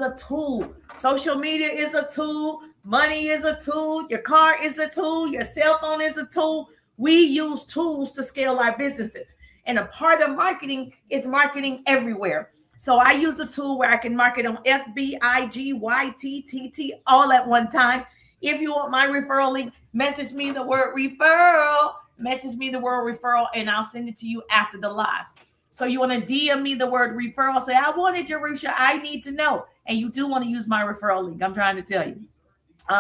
a tool. Social media is a tool. Money is a tool. Your car is a tool. Your cell phone is a tool. We use tools to scale our businesses. And a part of marketing is marketing everywhere. So I use a tool where I can market on FB, IG, YT, TT all at one time. If you want my referral link, message me the word referral. Message me the word referral, and I'll send it to you after the live. So you want to DM me the word referral. Say, I wanted Jerusha. I need to know. And you do want to use my referral link. I'm trying to tell you.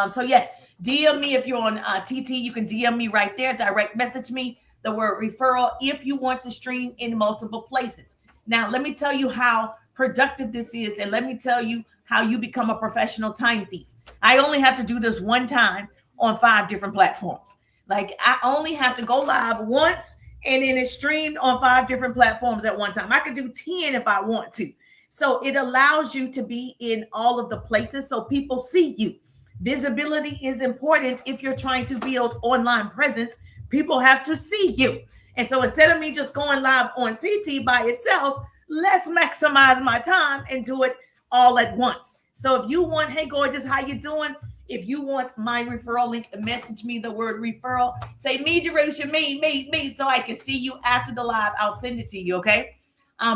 So yes, DM me if you're on TT. You can DM me right there. Direct message me the word referral if you want to stream in multiple places. Now, let me tell you how productive this is. And let me tell you how you become a professional time thief. I only have to do this one time on 5 different platforms. Like I only have to go live once and then it's streamed on 5 different platforms at one time. I could do 10 if I want to. So it allows you to be in all of the places so people see you. Visibility is important if you're trying to build online presence. People have to see you. And so instead of me just going live on TT by itself, let's maximize my time and do it all at once. So if you want, hey, gorgeous, how you doing? If you want my referral link, message me the word referral. Say me, Jerusha, me, so I can see you after the live. I'll send it to you, okay?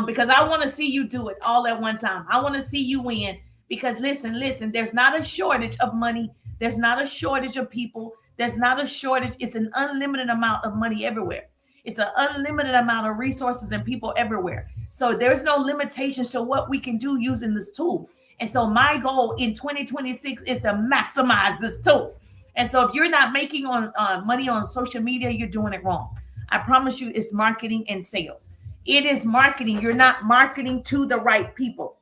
Because I want to see you do it all at one time. I want to see you win. Because listen, there's not a shortage of money. There's not a shortage of people. There's not a shortage. It's an unlimited amount of money everywhere. It's an unlimited amount of resources and people everywhere. So there's no limitations to what we can do using this tool. And so my goal in 2026 is to maximize this tool. And so if you're not making money on social media, you're doing it wrong. I promise you it's marketing and sales. It is marketing. You're not marketing to the right people.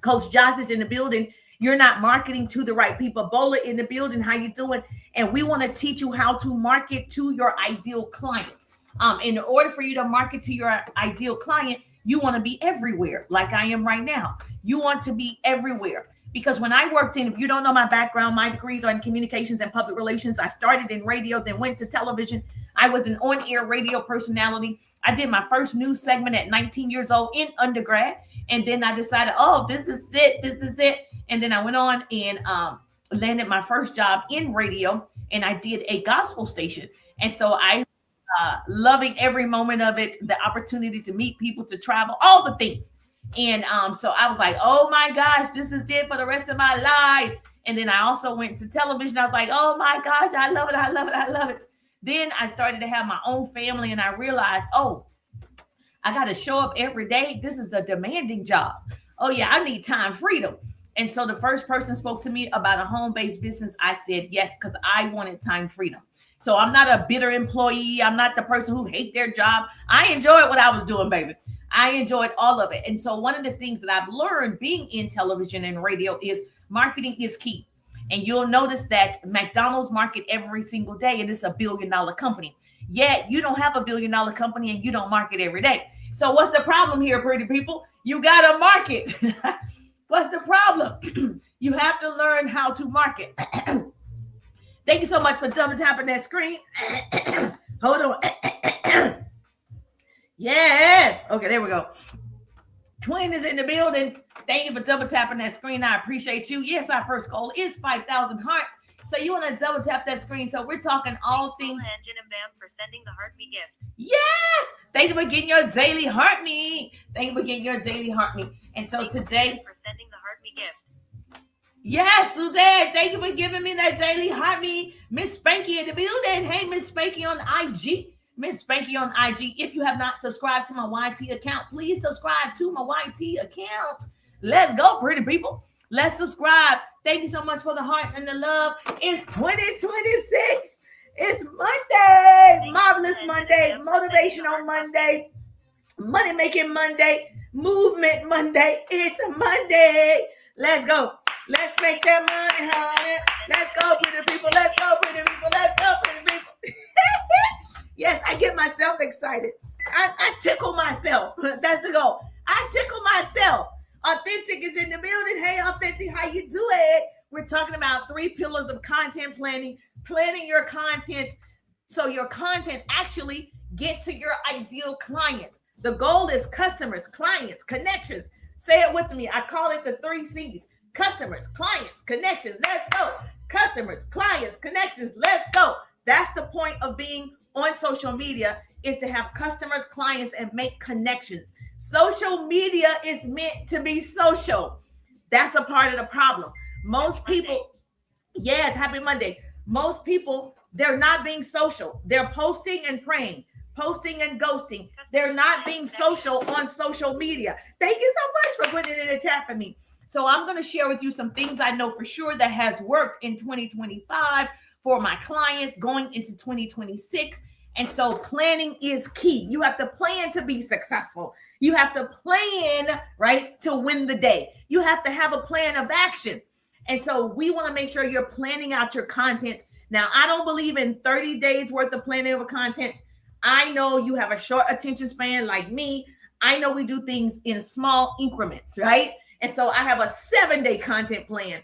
Coach Josh is in the building. You're not marketing to the right people. Bola in the building. How you doing? And we want to teach you how to market to your ideal client. In order for you to market to your ideal client, you want to be everywhere like I am right now. You want to be everywhere. Because when I worked if you don't know my background, my degrees are in communications and public relations. I started in radio, then went to television. I was an on-air radio personality. I did my first news segment at 19 years old in undergrad. And then I decided, oh, this is it. And then I went on and landed my first job in radio. And I did a gospel station. And so I loving every moment of it, the opportunity to meet people, to travel, all the things. And so I was like, oh my gosh, this is it for the rest of my life. And then I also went to television. I was like, oh my gosh, I love it. Then I started to have my own family and I realized, oh, I got to show up every day. This is a demanding job. Oh yeah, I need time freedom. And so the first person spoke to me about a home-based business. I said yes, because I wanted time freedom. So I'm not a bitter employee. I'm not the person who hate their job. I enjoyed what I was doing, baby. I enjoyed all of it. And so one of the things that I've learned being in television and radio is marketing is key. And you'll notice that McDonald's market every single day, and it's $1 billion company. Yet you don't have $1 billion company and you don't market every day. So what's the problem here, pretty people? You got to market. What's the problem? You have to learn how to market. Thank you so much for double tapping that screen. Hold on. Yes. Okay, there we go. Queen is in the building. Thank you for double tapping that screen. I appreciate you. Yes, our first goal is 5,000 hearts. So you want to double tap that screen. So we're talking all things. Engine and Bam for sending the heart me gift. Yes. Thank you for getting your daily heart me. Thank you for getting your daily heart me. And so today. For sending the heart me gift. Yes, Suzanne, thank you for giving me that daily heart me. Miss Spanky in the building. Hey, Miss Spanky on IG. Miss Spanky on IG. If you have not subscribed to my YT account, please subscribe to my YT account. Let's go, pretty people. Let's subscribe. Thank you so much for the hearts and the love. It's 2026. It's Monday. Marvelous Monday. Motivational Monday. Money making Monday. Movement Monday. It's a Monday. Let's go. Let's make that money, honey. Let's go, pretty people. Let's go, pretty people. Let's go, pretty people. Yes, I get myself excited. I tickle myself. That's the goal. I tickle myself. Authentic is in the building. Hey, Authentic, how you doing? We're talking about 3 pillars of content planning. Planning your content so your content actually gets to your ideal client. The goal is customers, clients, connections. Say it with me. I call it the 3 C's. Customers, clients, connections, let's go. Customers, clients, connections, let's go. That's the point of being on social media, is to have customers, clients, and make connections. Social media is meant to be social. That's a part of the problem. Most people, yes, happy Monday. Most people, they're not being social. They're posting and praying, posting and ghosting. They're not being social on social media. Thank you so much for putting it in the chat for me. So I'm going to share with you some things I know for sure that has worked in 2025 for my clients going into 2026. And so planning is key. You have to plan to be successful. You have to plan, right, to win the day. You have to have a plan of action. And so we want to make sure you're planning out your content. Now, I don't believe in 30 days worth of planning of content. I know you have a short attention span like me. I know we do things in small increments, right? And so I have a 7-day content plan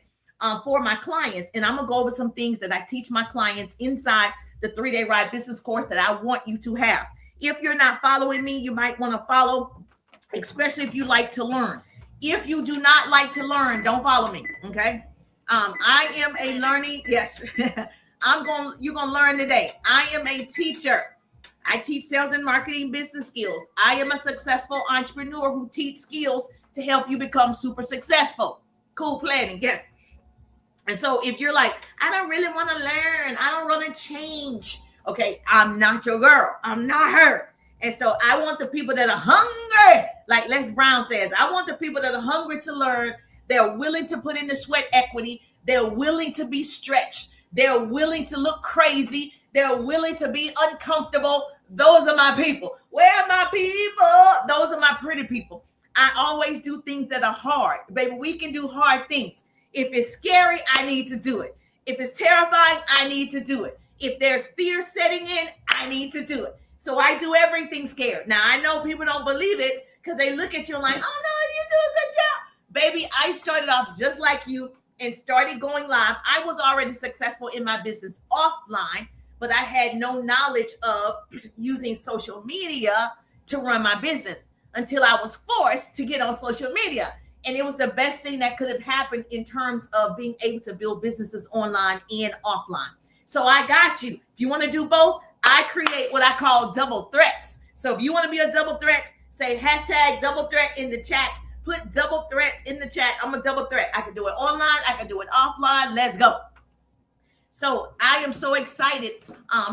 for my clients. And I'm going to go over some things that I teach my clients inside the 3-day Ride Business course that I want you to have. If you're not following me, you might want to follow, especially if you like to learn. If you do not like to learn, don't follow me, okay? I am a learning, yes, you're going to learn today. I am a teacher. I teach sales and marketing business skills. I am a successful entrepreneur who teach skills to help you become super successful. Cool planning, yes. And so if you're like, I don't really want to learn, I don't want to change, okay, I'm not your girl. I'm not her. And so I want the people that are hungry, like Les Brown says, I want the people that are hungry to learn. They're willing to put in the sweat equity. They're willing to be stretched. They're willing to look crazy. They're willing to be uncomfortable. Those are my people. Where are my people? Those are my pretty people. I always do things that are hard. Baby, we can do hard things. If it's scary, I need to do it. If it's terrifying, I need to do it. If there's fear setting in, I need to do it. So I do everything scared. Now, I know people don't believe it because they look at you like, oh, no, you do a good job. Baby, I started off just like you and started going live. I was already successful in my business offline, but I had no knowledge of using social media to run my business until I was forced to get on social media. And it was the best thing that could have happened in terms of being able to build businesses online and offline. So I got you. If you want to do both, I create what I call double threats. So if you want to be a double threat, say hashtag double threat in the chat. Put double threat in the chat. I'm a double threat. I can do it online. I can do it offline. Let's go. So I am so excited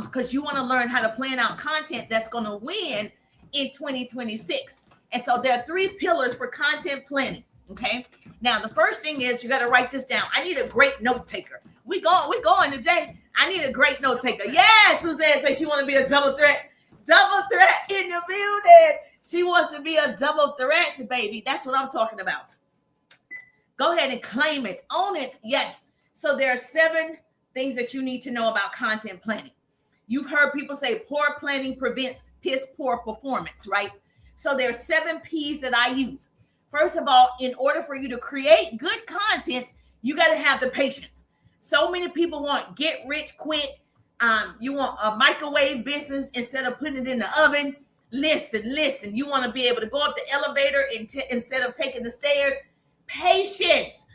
because you want to learn how to plan out content that's going to win in 2026. And so there are 3 pillars for content planning. Okay. Now, the first thing is you got to write this down. I need a great note taker. We going today. I need a great note taker. Yes, Suzanne says she want to be a double threat. Double threat in the building. She wants to be a double threat, baby. That's what I'm talking about. Go ahead and claim it. Own it. Yes. So there are 7 things that you need to know about content planning. You've heard people say poor planning prevents piss poor performance, right? So there are 7 P's that I use. First of all, in order for you to create good content, you got to have the patience. So many people want get rich quick. You want a microwave business instead of putting it in the oven. Listen. You want to be able to go up the elevator instead of taking the stairs. Patience.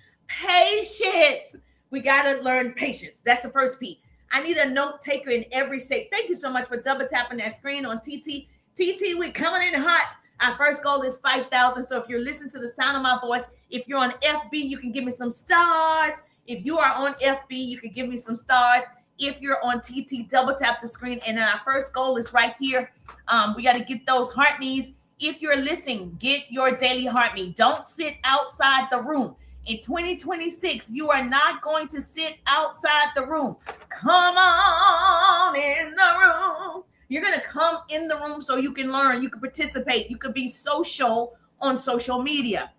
We got to learn patience. That's the first P. I need a note taker in every state. Thank you so much for double tapping that screen on TT. TT, we're coming in hot. Our first goal is 5,000. So if you're listening to the sound of my voice, if you're on FB, you can give me some stars. If you are on FB, you can give me some stars. If you're on TT, double tap the screen. And then our first goal is right here. We got to get those heart me's. If you're listening, get your daily heart me. Don't sit outside the room. In 2026, you are not going to sit outside the room. Come on in the room. You're going to come in the room so you can learn, you can participate, you could be social on social media.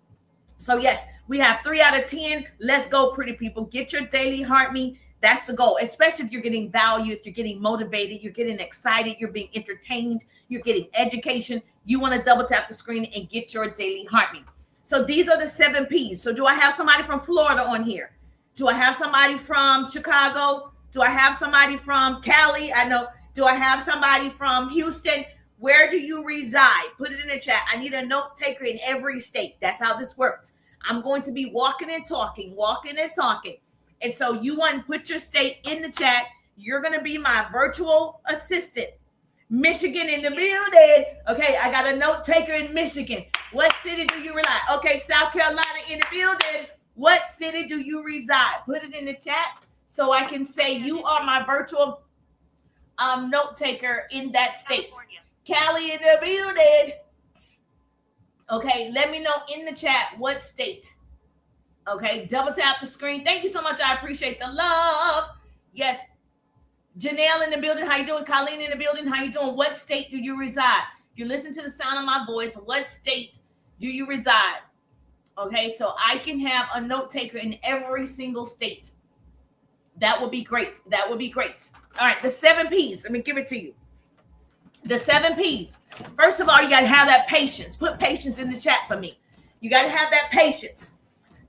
So yes, we have 3 out of 10. Let's go, pretty people. Get your daily heart me. That's the goal, especially if you're getting value, if you're getting motivated, you're getting excited, you're being entertained, you're getting education. You want to double tap the screen and get your daily heart me. So these are the 7 P's. So do I have somebody from Florida on here? Do I have somebody from Chicago? Do I have somebody from Cali? I know. Do I have somebody from Houston? Where do you reside? Put it in the chat. I need a note taker in every state. That's how this works. I'm going to be walking and talking. And so you want to put your state in the chat. You're going to be my virtual assistant. Michigan in the building. Okay, I got a note taker in Michigan. What city do you reside? Okay, South Carolina in the building. What city do you reside? Put it in the chat so I can say you are my virtual note taker in that state. Cali in the building. Okay, let me know in the chat what state. Okay, double tap the screen. Thank you so much. I appreciate the love. Yes. Janelle in the building. How you doing? Colleen in the building. How you doing? What state do you reside? If you listen to the sound of my voice, what state do you reside? Okay, so I can have a note taker in every single state. That would be great. That would be great. All right, the 7 P's. Let me give it to you. The 7 P's. First of all, you got to have that patience. Put patience in the chat for me. You got to have that patience.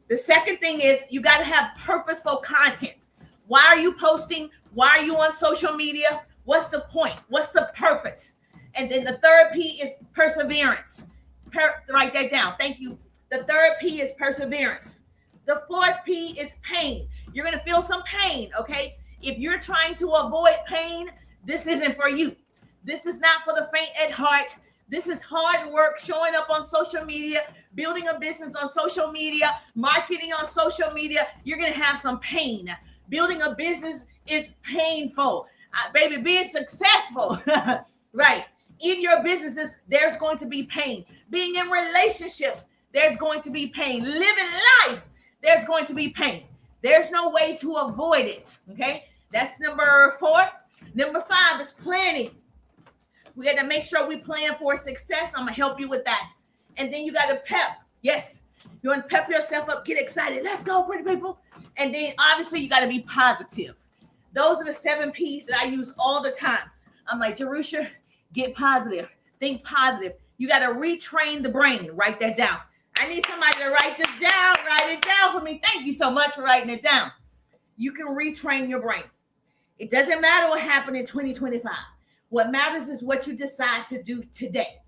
The second thing is you got to have purposeful content. Why are you posting? Why are you on social media? What's the point? What's the purpose? And then the third P is perseverance. Write that down. Thank you. The third P is perseverance. The fourth P is pain. You're going to feel some pain, okay? If you're trying to avoid pain, this isn't for you. This is not for the faint at heart. This is hard work, showing up on social media, building a business on social media, marketing on social media. You're going to have some pain. Building a business is painful. Baby, being successful, right? In your businesses, there's going to be pain. Being in relationships, there's going to be pain. Living life, there's going to be pain. There's no way to avoid it, okay? That's number 4. Number 5 is planning. We got to make sure we plan for success. I'm going to help you with that. And then you got to pep. Yes, you want to pep yourself up, get excited. Let's go, pretty people. And then obviously you got to be positive. Those are the 7 P's that I use all the time. I'm like, Jerusha, get positive. Think positive. You got to retrain the brain. Write that down. I need somebody to write this down. Write it down for me. Thank you so much for writing it down. You can retrain your brain. It doesn't matter what happened in 2025. What matters is what you decide to do today.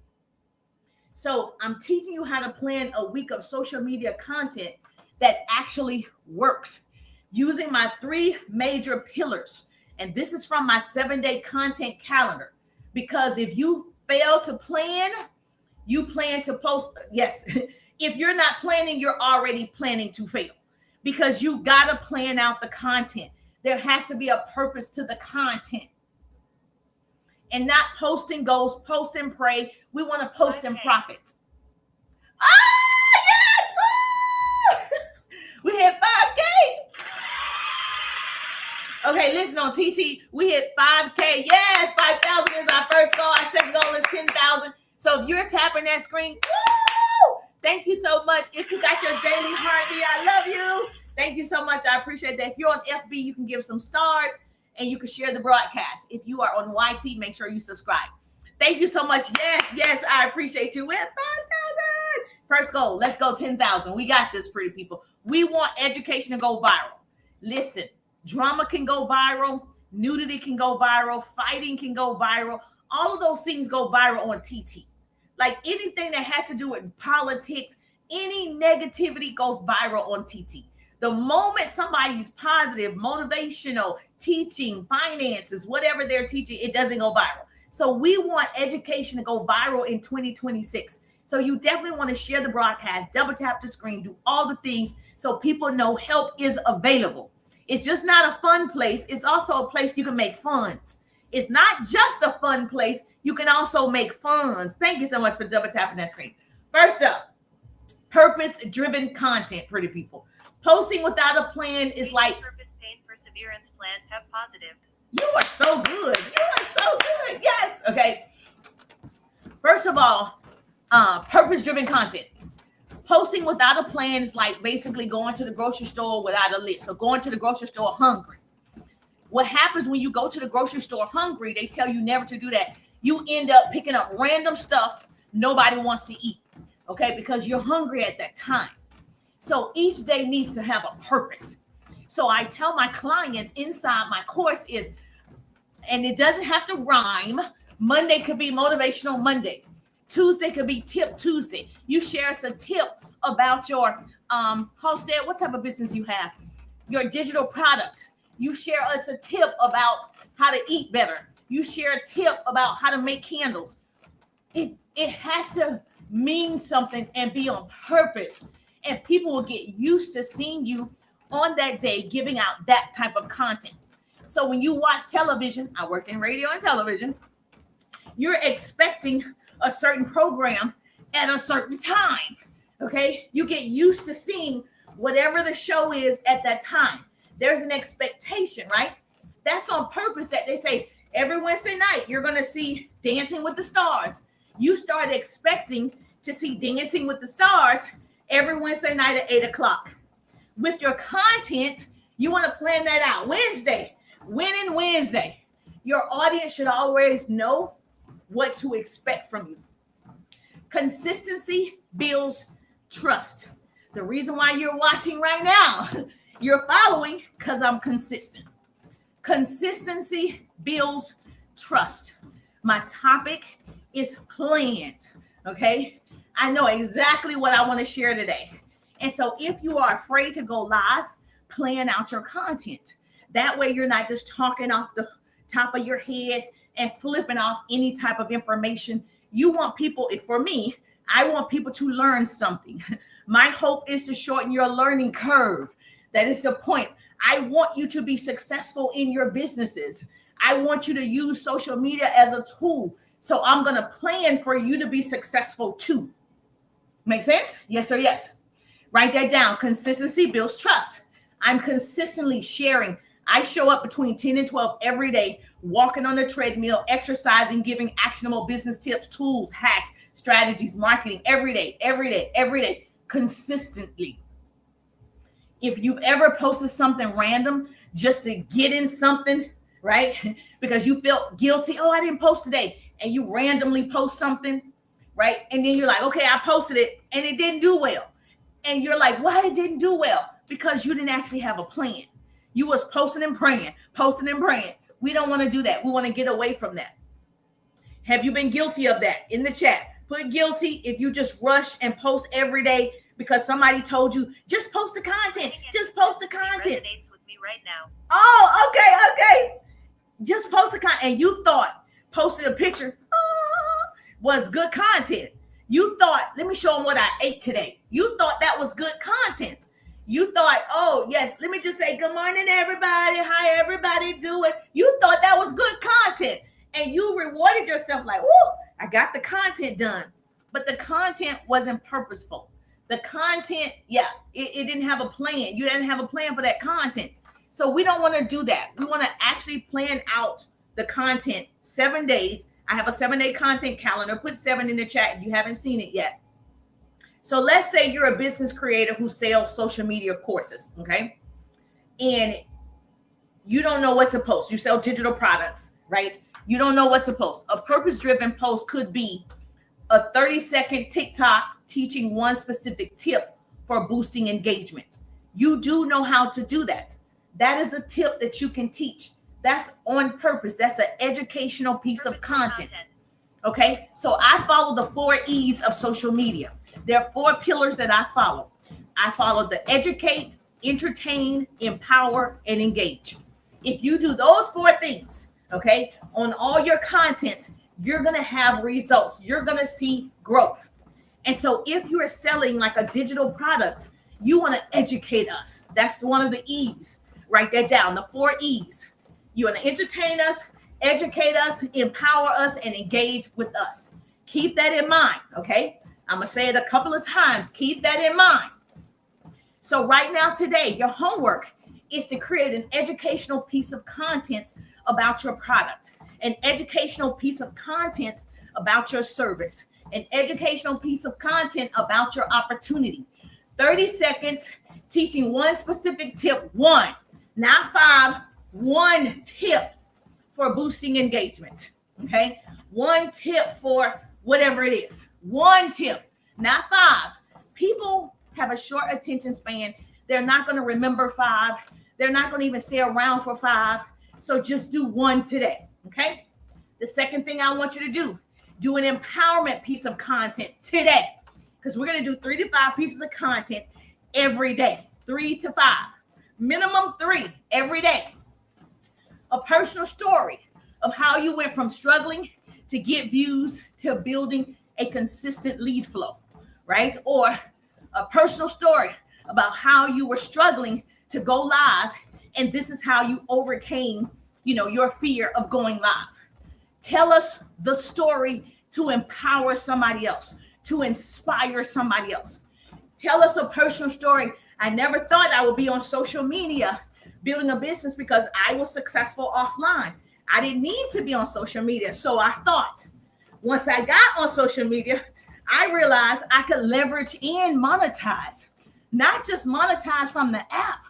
So I'm teaching you how to plan a week of social media content that actually works using my 3 major pillars. And this is from my 7-day content calendar. Because if you fail to plan, you plan to post. Yes. If you're not planning, you're already planning to fail. Because you got to plan out the content. There has to be a purpose to the content. And not post and goes, post and pray. We want to post and profit. Yes! We hit 5K. Okay, listen on TT. We hit 5K. Yes, 5,000 is our first goal. Our second goal is 10,000. So if you're tapping that screen, woo! Thank you so much. If you got your daily heartbeat, I love you. Thank you so much. I appreciate that. If you're on FB, you can give some stars. And you can share the broadcast. If you are on YT, make sure you subscribe. Thank you so much. Yes, I appreciate you. With 5,000. First goal. Let's go 10,000. We got this, pretty people. We want education to go viral. Listen, drama can go viral. Nudity can go viral. Fighting can go viral. All of those things go viral on TT. Like anything that has to do with politics, any negativity goes viral on TT. The moment somebody is positive, motivational, teaching, finances, whatever they're teaching, it doesn't go viral. So we want education to go viral in 2026. So you definitely want to share the broadcast, double tap the screen, do all the things so people know help is available. It's just not a fun place. It's also a place you can make funds. It's not just a fun place. You can also make funds. Thank you so much for double tapping that screen. First up, purpose-driven content, pretty people. Posting without a plan is like purpose, pain, perseverance, plan, pep, positive. You are so good. You are so good. Yes. Okay. First of all, purpose-driven content. Posting without a plan is like basically going to the grocery store without a list. So going to the grocery store hungry. What happens when you go to the grocery store hungry, they tell you never to do that. You end up picking up random stuff nobody wants to eat. Okay. Because you're hungry at that time. So each day needs to have a purpose. So I tell my clients inside my course is, and it doesn't have to rhyme. Monday could be motivational Monday. Tuesday could be tip Tuesday. You share us a tip about your Halstead, what type of business you have? Your digital product. You share us a tip about how to eat better. You share a tip about how to make candles. It has to mean something and be on purpose. And people will get used to seeing you on that day giving out that type of content. So when you watch television, I worked in radio and television, you're expecting a certain program at a certain time. Okay, you get used to seeing whatever the show is at that time. There's an expectation, right? That's on purpose that they say every Wednesday night you're going to see Dancing with the Stars. You start expecting to see Dancing with the Stars every Wednesday night at 8 o'clock. With your content, you want to plan that out. Wednesday, Winning Wednesday. Your audience should always know what to expect from you. Consistency builds trust. The reason why you're watching right now, you're following because I'm consistent. Consistency builds trust. My topic is planned, okay? I know exactly what I want to share today. And so if you are afraid to go live, plan out your content. That way you're not just talking off the top of your head and flipping off any type of information. You want people, for me, I want people to learn something. My hope is to shorten your learning curve. That is the point. I want you to be successful in your businesses. I want you to use social media as a tool. So I'm going to plan for you to be successful too. Make sense? Yes or yes? Write that down. Consistency builds trust. I'm consistently sharing. I show up between 10 and 12 every day, walking on the treadmill, exercising, giving actionable business tips, tools, hacks, strategies, marketing every day, consistently. If you've ever posted something random just to get in something, right? Because you felt guilty. Oh, I didn't post today. And you randomly post something, right? And then you're like, okay, I posted it and it didn't do well. And you're like, why it didn't do well? Because you didn't actually have a plan. You was posting and praying. We don't want to do that. We want to get away from that. Have you been guilty of that? In the chat, put guilty if you just rush and post every day because somebody told you, just post the content. Just post the content. Resonates with me right now. Oh, okay. Just post the content. And you thought posting a picture was good content. You thought, let me show them what I ate today. You thought that was good content. You thought, oh, yes, let me just say good morning, everybody. How everybody doing? You thought that was good content. And you rewarded yourself like, whoo, I got the content done. But the content wasn't purposeful. The content, it didn't have a plan. You didn't have a plan for that content. So we don't want to do that. We want to actually plan out the content 7 days. I have a 7-day content calendar. Put 7 in the chat if you haven't seen it yet. So let's say you're a business creator who sells social media courses, okay? And you don't know what to post. You sell digital products, right? You don't know what to post. A purpose-driven post could be a 30-second TikTok teaching one specific tip for boosting engagement. You do know how to do that. That is a tip that you can teach. That's on purpose. That's an educational piece of content. Okay, so I follow the 4 E's of social media. There are 4 pillars that I follow. I follow the educate, entertain, empower, and engage. If you do those 4 things, okay, on all your content, you're going to have results. You're going to see growth. And so if you're selling like a digital product, you want to educate us. That's one of the E's. Write that down, the 4 E's. You want to entertain us, educate us, empower us, and engage with us. Keep that in mind, okay? I'm going to say it a couple of times. Keep that in mind. So right now, today, your homework is to create an educational piece of content about your product, an educational piece of content about your service, an educational piece of content about your opportunity. 30 seconds teaching one specific tip, one, not 5, one tip for boosting engagement, okay? One tip for whatever it is. One tip, not 5. People have a short attention span. They're not going to remember 5. They're not going to even stay around for 5. So just do 1 today, okay? The second thing I want you to do an empowerment piece of content today, because we're going to do 3 to 5 pieces of content. every day, 3 to 5, minimum 3 every day. A personal story of how you went from struggling to get views to building a consistent lead flow, right? Or a personal story about how you were struggling to go live, and this is how you overcame, your fear of going live. Tell us the story to empower somebody else, to inspire somebody else. Tell us a personal story. I never thought I would be on social media building a business because I was successful offline. I didn't need to be on social media. So I thought once I got on social media, I realized I could leverage and monetize, not just monetize from the app,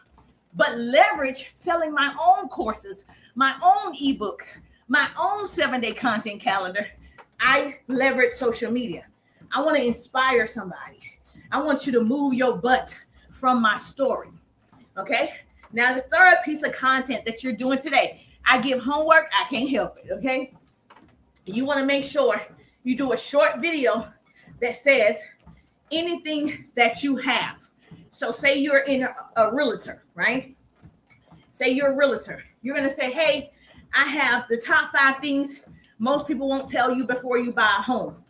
but leverage selling my own courses, my own ebook, my own 7-day content calendar. I leverage social media. I want to inspire somebody. I want you to move your butt from my story. Okay. Now, the third piece of content that you're doing today, I give homework. I can't help it. Okay. You want to make sure you do a short video that says anything that you have. So say you're in a realtor, right? Say you're a realtor. You're going to say, hey, I have the top 5 things most people won't tell you before you buy a home.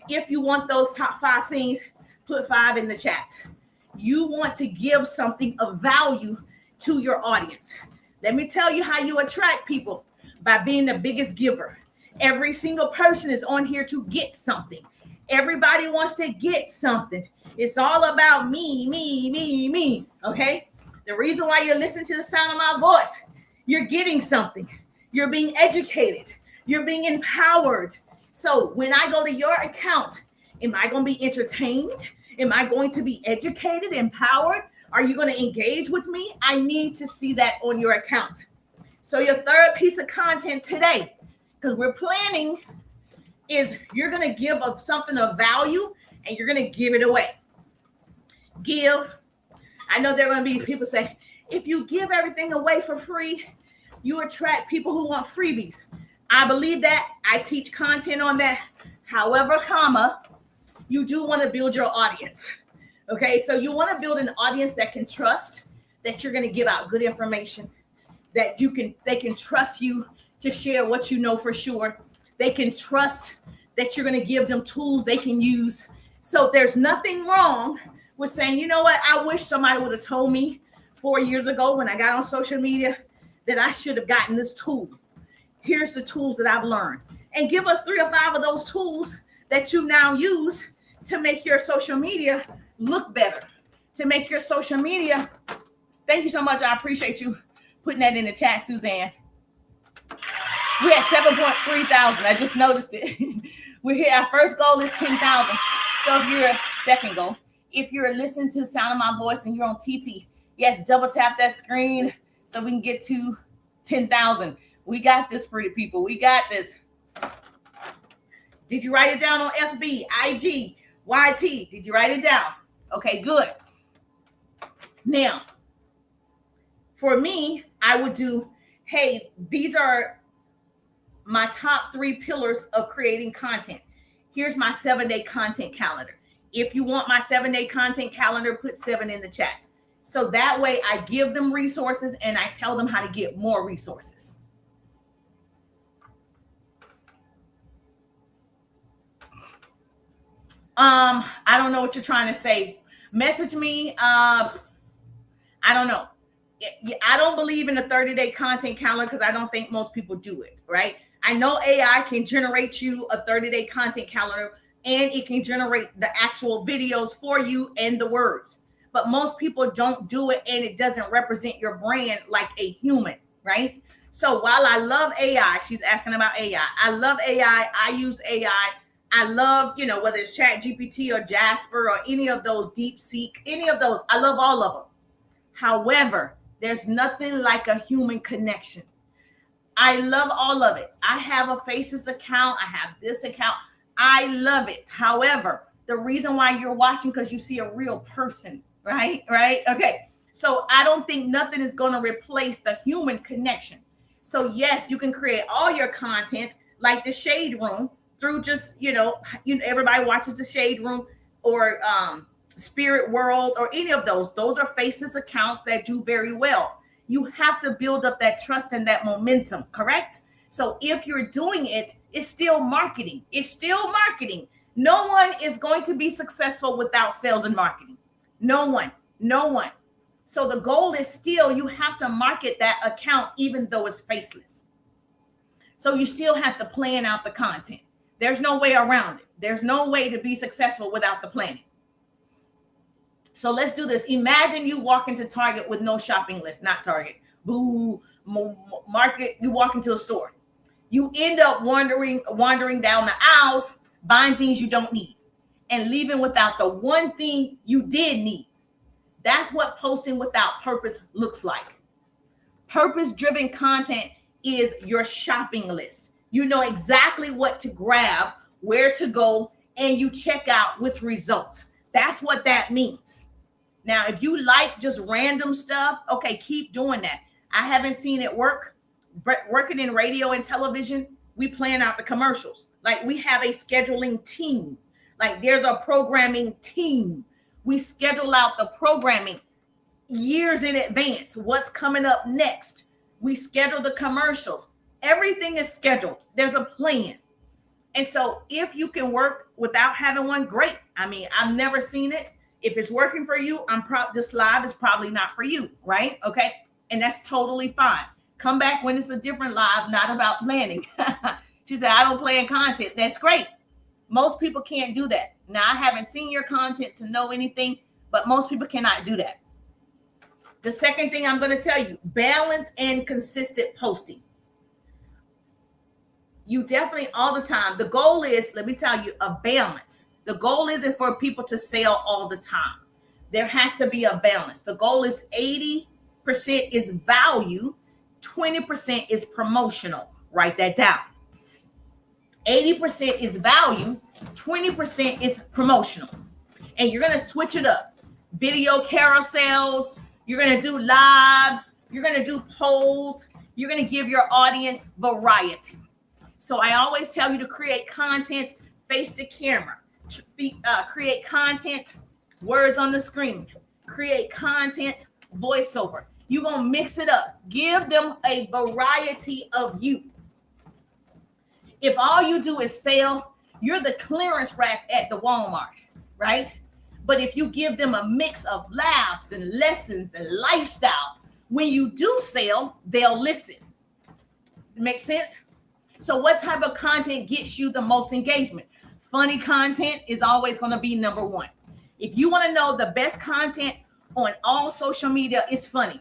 If you want those top 5 things, put 5 in the chat. You want to give something of value to your audience. Let me tell you how you attract people, by being the biggest giver. Every single person is on here to get something. Everybody wants to get something. It's all about me, me, me, me. Okay? The reason why you're listening to the sound of my voice, you're getting something. You're being educated. You're being empowered. So when I go to your account, am I going to be entertained? Am I going to be educated, empowered? Are you going to engage with me? I need to see that on your account. So your third piece of content today, because we're planning, is you're going to give of something of value and you're going to give it away. Give. I know there are going to be people say, if you give everything away for free, you attract people who want freebies. I believe that. I teach content on that. However, you do want to build your audience. Okay, so you want to build an audience that can trust that you're going to give out good information, that they can trust you to share what you know for sure. They can trust that you're going to give them tools they can use. So there's nothing wrong with saying, you know what, I wish somebody would have told me 4 years ago when I got on social media that I should have gotten this tool. Here's the tools that I've learned. And give us 3 or 5 of those tools that you now use to make your social media look better, to make your social media. Thank you so much. I appreciate you putting that in the chat, Suzanne. We had 7.3 thousand. I just noticed it. We're here. Our first goal is 10,000. So if you're second goal, if you're listening to the sound of my voice and you're on TT, yes, double tap that screen so we can get to 10,000. We got this, pretty people. We got this. Did you write it down on FB, IG, YT? Did you write it down? Okay, good. Now, for me, I would do, hey, these are my top 3 pillars of creating content. Here's my 7-day content calendar. If you want my 7-day content calendar, put 7 in the chat. So that way I give them resources and I tell them how to get more resources. I don't know what you're trying to say. Message me. I don't know. I don't believe in a 30-day content calendar because I don't think most people do it, right? I know AI can generate you a 30-day content calendar and it can generate the actual videos for you and the words. But most people don't do it and it doesn't represent your brand like a human, right? So while I love AI, she's asking about AI. I love AI. I use AI. I love, whether it's ChatGPT or Jasper or any of those, DeepSeek, any of those. I love all of them. However, there's nothing like a human connection. I love all of it. I have a Faces account. I have this account. I love it. However, the reason why you're watching because you see a real person, right? Okay. So I don't think nothing is going to replace the human connection. So yes, you can create all your content like the Shade Room through just, everybody watches the Shade Room or Spirit World, or any of those. Those are faceless accounts that do very well. You have to build up that trust and that momentum, correct? So if you're doing it, it's still marketing. It's still marketing. No one is going to be successful without sales and marketing. No one. No one. So the goal is still you have to market that account even though it's faceless. So you still have to plan out the content. There's no way around it. There's no way to be successful without the planning. So let's do this. Imagine you walk into Target with no shopping list, not Target. Boo, Market, you walk into a store. You end up wandering down the aisles, buying things you don't need and leaving without the one thing you did need. That's what posting without purpose looks like. Purpose-driven content is your shopping list. You know exactly what to grab, where to go, and you check out with results. That's what that means. Now, if you like just random stuff, okay, keep doing that. I haven't seen it work. But working in radio and television, we plan out the commercials. Like we have a scheduling team. Like there's a programming team. We schedule out the programming years in advance. What's coming up next? We schedule the commercials. Everything is scheduled. There's a plan. And so if you can work without having one, great. I mean, I've never seen it. If it's working for you, this live is probably not for you, right? Okay. And that's totally fine. Come back when it's a different live, not about planning. She said, I don't plan content. That's great. Most people can't do that. Now, I haven't seen your content to know anything, but most people cannot do that. The second thing I'm going to tell you, balance and consistent posting. You definitely all the time. The goal is, let me tell you, a balance. The goal isn't for people to sell all the time. There has to be a balance. The goal is 80% is value, 20% is promotional. Write that down. 80% is value, 20% is promotional. And you're going to switch it up. Video carousels, you're going to do lives, you're going to do polls, you're going to give your audience variety. So I always tell you to create content face to camera, create content, words on the screen, create content, voiceover. You're going to mix it up. Give them a variety of you. If all you do is sell, you're the clearance rack at the Walmart, right? But if you give them a mix of laughs and lessons and lifestyle, when you do sell, they'll listen. Make sense? So what type of content gets you the most engagement? Funny content is always going to be number one. If you want to know the best content on all social media, is funny.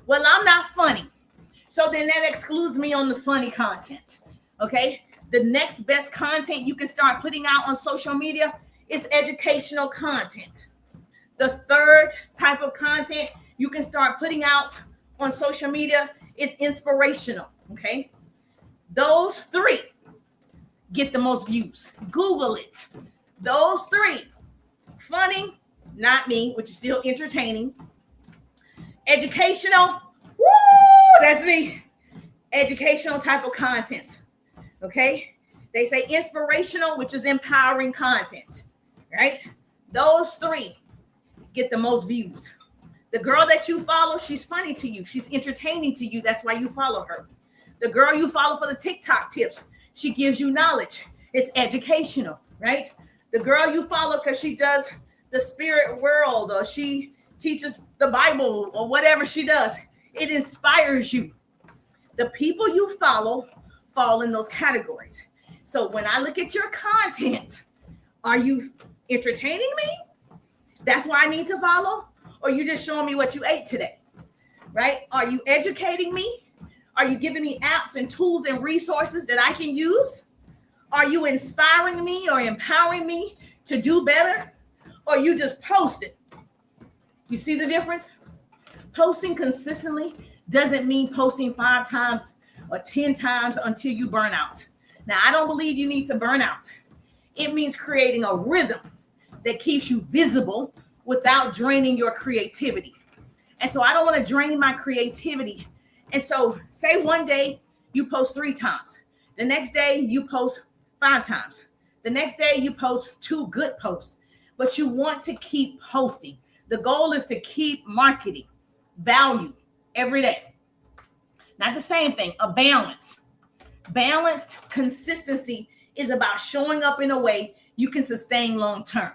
Well, I'm not funny. So then that excludes me on the funny content. Okay. The next best content you can start putting out on social media is educational content. The third type of content you can start putting out on social media is inspirational. Okay. Those three get the most views. Google it. Those three. Funny, not me, which is still entertaining. Educational, woo, that's me. Educational type of content. Okay. They say inspirational, which is empowering content, right? Those three get the most views. The girl that you follow, she's funny to you. She's entertaining to you. That's why you follow her. The girl you follow for the TikTok tips, she gives you knowledge. It's educational, right? The girl you follow because she does the spirit world or she teaches the Bible or whatever she does, it inspires you. The people you follow fall in those categories. So when I look at your content, are you entertaining me? That's why I need to follow? Or you just showing me what you ate today, right? Are you educating me? Are you giving me apps and tools and resources that I can use? Are you inspiring me or empowering me to do better? Or you just post it? You see the difference? Posting consistently doesn't mean posting 5 times or 10 times until you burn out. Now, I don't believe you need to burn out. It means creating a rhythm that keeps you visible without draining your creativity. And so I don't want to drain my creativity. And so say one day you post 3 times. The next day you post 5 times. The next day you post 2 good posts. but you want to keep posting. The goal is to keep marketing value every day. Not the same thing, a balance. Balanced consistency is about showing up in a way you can sustain long term.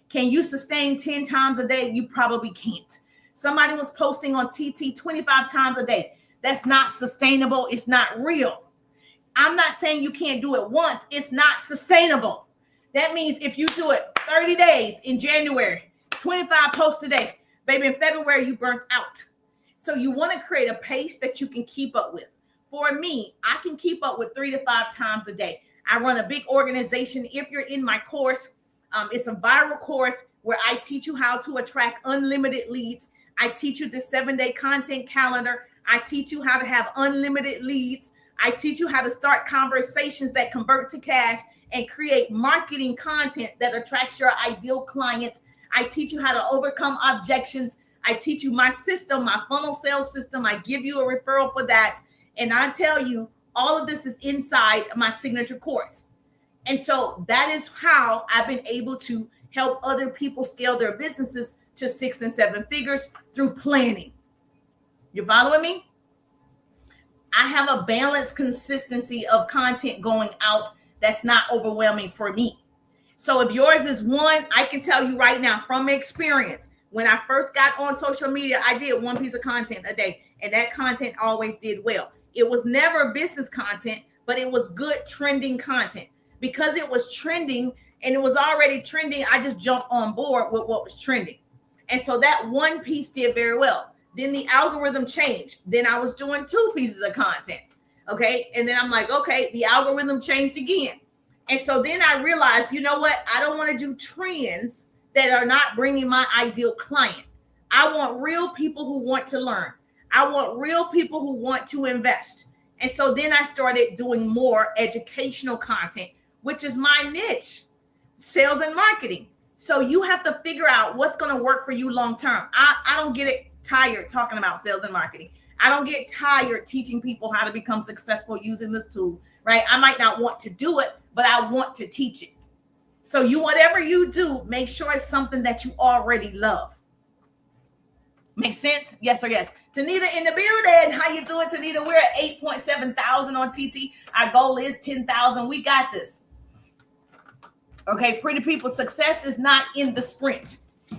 Can you sustain 10 times a day? You probably can't. Somebody was posting on TT 25 times a day. That's not sustainable. It's not real. I'm not saying you can't do it once. It's not sustainable. That means if you do it 30 days in January, 25 posts a day, baby, in February, you burnt out. So you want to create a pace that you can keep up with. For me, I can keep up with 3 to 5 times a day. I run a big organization. If you're in my course, it's a viral course where I teach you how to attract unlimited leads. I teach you the 7-day content calendar. I teach you how to have unlimited leads. I teach you how to start conversations that convert to cash and create marketing content that attracts your ideal clients. I teach you how to overcome objections. I teach you my system, my funnel sales system. I give you a referral for that. And I tell you, all of this is inside my signature course. And so that is how I've been able to help other people scale their businesses to 6 and 7 figures through planning. You following me? I have a balanced consistency of content going out that's not overwhelming for me. So if yours is one, I can tell you right now from experience, when I first got on social media, I did 1 piece of content a day, and that content always did well. It was never business content, but it was good trending content. Because it was trending and it was already trending, I just jumped on board with what was trending. And so that 1 piece did very well. Then the algorithm changed. Then I was doing 2 pieces of content. Okay. And then I'm like, okay, the algorithm changed again. And so then I realized, you know what? I don't want to do trends that are not bringing my ideal client. I want real people who want to learn. I want real people who want to invest. And so then I started doing more educational content, which is my niche, sales and marketing. So you have to figure out what's going to work for you long term. I don't get tired talking about sales and marketing. I don't get tired teaching people how to become successful using this tool, right? I might not want to do it, but I want to teach it. So you, whatever you do, make sure it's something that you already love. Make sense? Yes or yes? Tanita in the building. How you doing, Tanita? We're at 8.7 thousand on TT. Our goal is 10,000. We got this. Okay, pretty people, success is not in the sprint.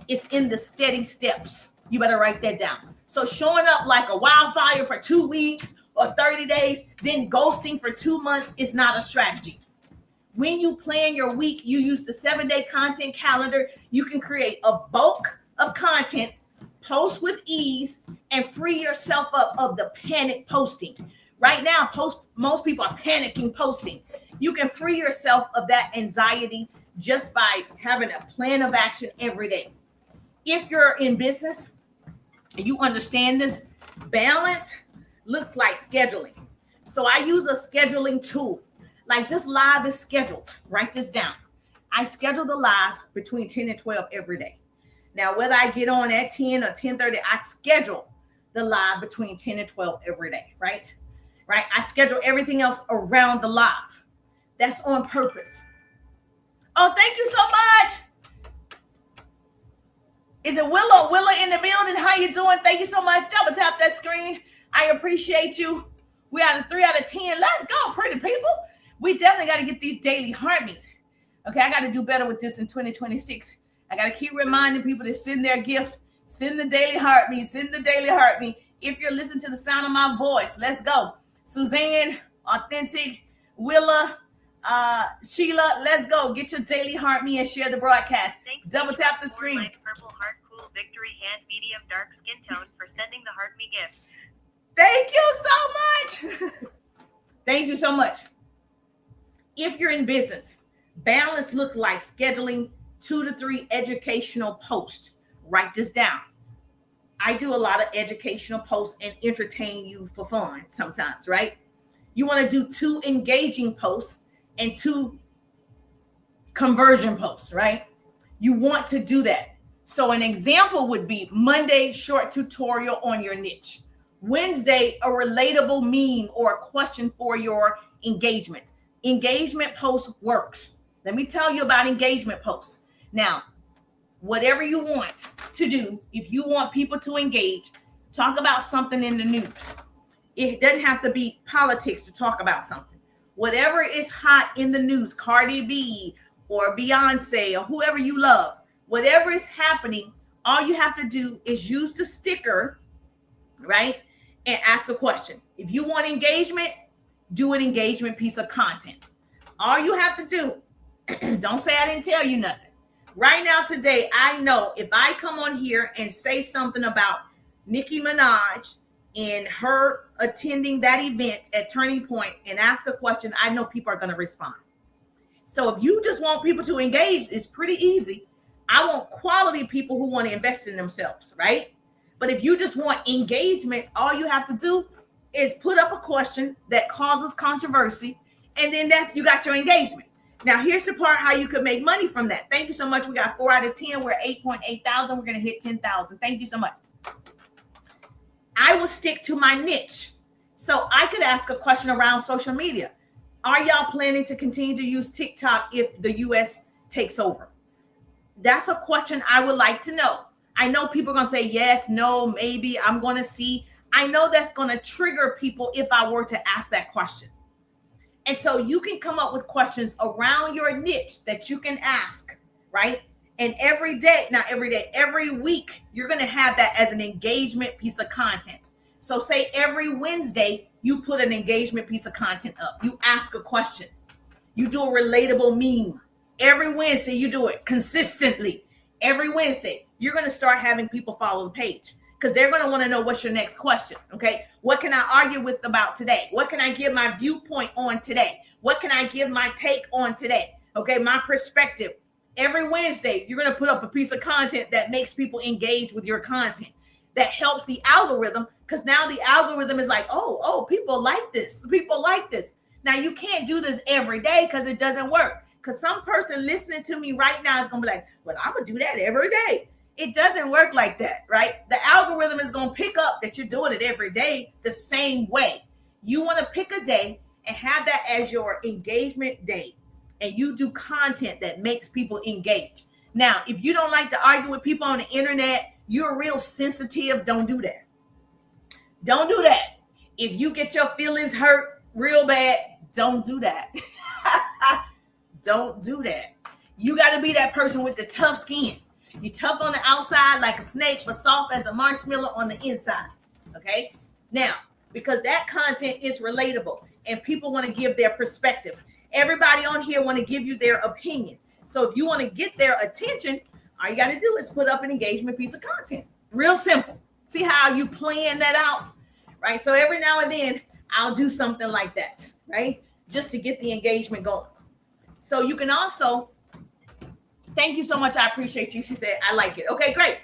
It's in the steady steps. You better write that down. So showing up like a wildfire for 2 weeks or 30 days, then ghosting for 2 months is not a strategy. When you plan your week, you use the 7-day content calendar. You can create a bulk of content, post with ease, and free yourself up of the panic posting. Right now, most people are panicking posting. You can free yourself of that anxiety just by having a plan of action every day. If you're in business and you understand this, balance looks like scheduling. So I use a scheduling tool. Like this live is scheduled. Write this down. I schedule the live between 10 and 12 every day. Now, whether I get on at 10 or 10:30, I schedule the live between 10 and 12 every day, right? Right? I schedule everything else around the live. That's on purpose. Oh, thank you so much. Is it Willow? Willow in the building. How you doing? Thank you so much. Double tap that screen. I appreciate you. We are 3 out of 10. Let's go, pretty people. We definitely got to get these daily heart meets. Okay, I got to do better with this in 2026. I got to keep reminding people to send their gifts. Send the daily heart meet. Send the daily heart meet. If you're listening to the sound of my voice, let's go. Suzanne, Authentic, Willa, Sheila, let's go. Get your daily heart me and share the broadcast. Thanks. Double tap the screen. Light purple heart cool victory hand medium dark skin tone for sending the heart me gift. Thank you so much. Thank you so much. If you're in business, balance looks like scheduling 2 to 3 educational posts. Write this down. I do a lot of educational posts and entertain you for fun sometimes, right? You want to do 2 engaging posts and 2 conversion posts, right? You want to do that. So an example would be Monday, short tutorial on your niche. Wednesday, a relatable meme or a question for your engagement. Engagement post works. Let me tell you about engagement posts. Now, whatever you want to do. If you want people to engage, talk about something in the news. It doesn't have to be politics to talk about something. Whatever is hot in the news, Cardi B or Beyonce or whoever you love, whatever is happening, all you have to do is use the sticker, right? And ask a question. If you want engagement, do an engagement piece of content. All you have to do, don't say I didn't tell you nothing. Right now, today, I know if I come on here and say something about Nicki Minaj and her attending that event at Turning Point and ask a question, I know people are going to respond. So if you just want people to engage, it's pretty easy. I want quality people who want to invest in themselves, right? But if you just want engagement, all you have to do is put up a question that causes controversy, and then you got your engagement. Now, here's the part how you could make money from that. Thank you so much. We got 4 out of 10. We're 8.8 thousand. We're going to hit 10,000. Thank you so much. I will stick to my niche. So I could ask a question around social media. Are y'all planning to continue to use TikTok if the US takes over? That's a question I would like to know. I know people are going to say yes, no, maybe. I'm going to see. I know that's going to trigger people if I were to ask that question. And so you can come up with questions around your niche that you can ask, right? And every week, you're going to have that as an engagement piece of content. So say every Wednesday, you put an engagement piece of content up. You ask a question. You do a relatable meme. Every Wednesday, you do it consistently. Every Wednesday, you're going to start having people follow the page because they're going to want to know what's your next question, okay? What can I argue with about today? What can I give my viewpoint on today? What can I give my take on today? Okay, my perspective. Every Wednesday, you're going to put up a piece of content that makes people engage with your content, that helps the algorithm, because now the algorithm is like, oh, people like this. People like this. Now, you can't do this every day because it doesn't work. Because some person listening to me right now is going to be like, well, I'm going to do that every day. It doesn't work like that, right? The algorithm is going to pick up that you're doing it every day the same way. You want to pick a day and have that as your engagement day. And you do content that makes people engage. Now, if you don't like to argue with people on the internet, you're real sensitive, don't do that. Don't do that. If you get your feelings hurt real bad, don't do that. Don't do that. You got to be that person with the tough skin. You're tough on the outside like a snake, but soft as a marshmallow on the inside. Okay? Now, because that content is relatable and people want to give their perspective. Everybody on here want to give you their opinion. So if you want to get their attention, all you got to do is put up an engagement piece of content. Real simple. See how you plan that out, right? So every now and then, I'll do something like that, right? Just to get the engagement going. So you can also, thank you so much. I appreciate you. She said, I like it. Okay, great.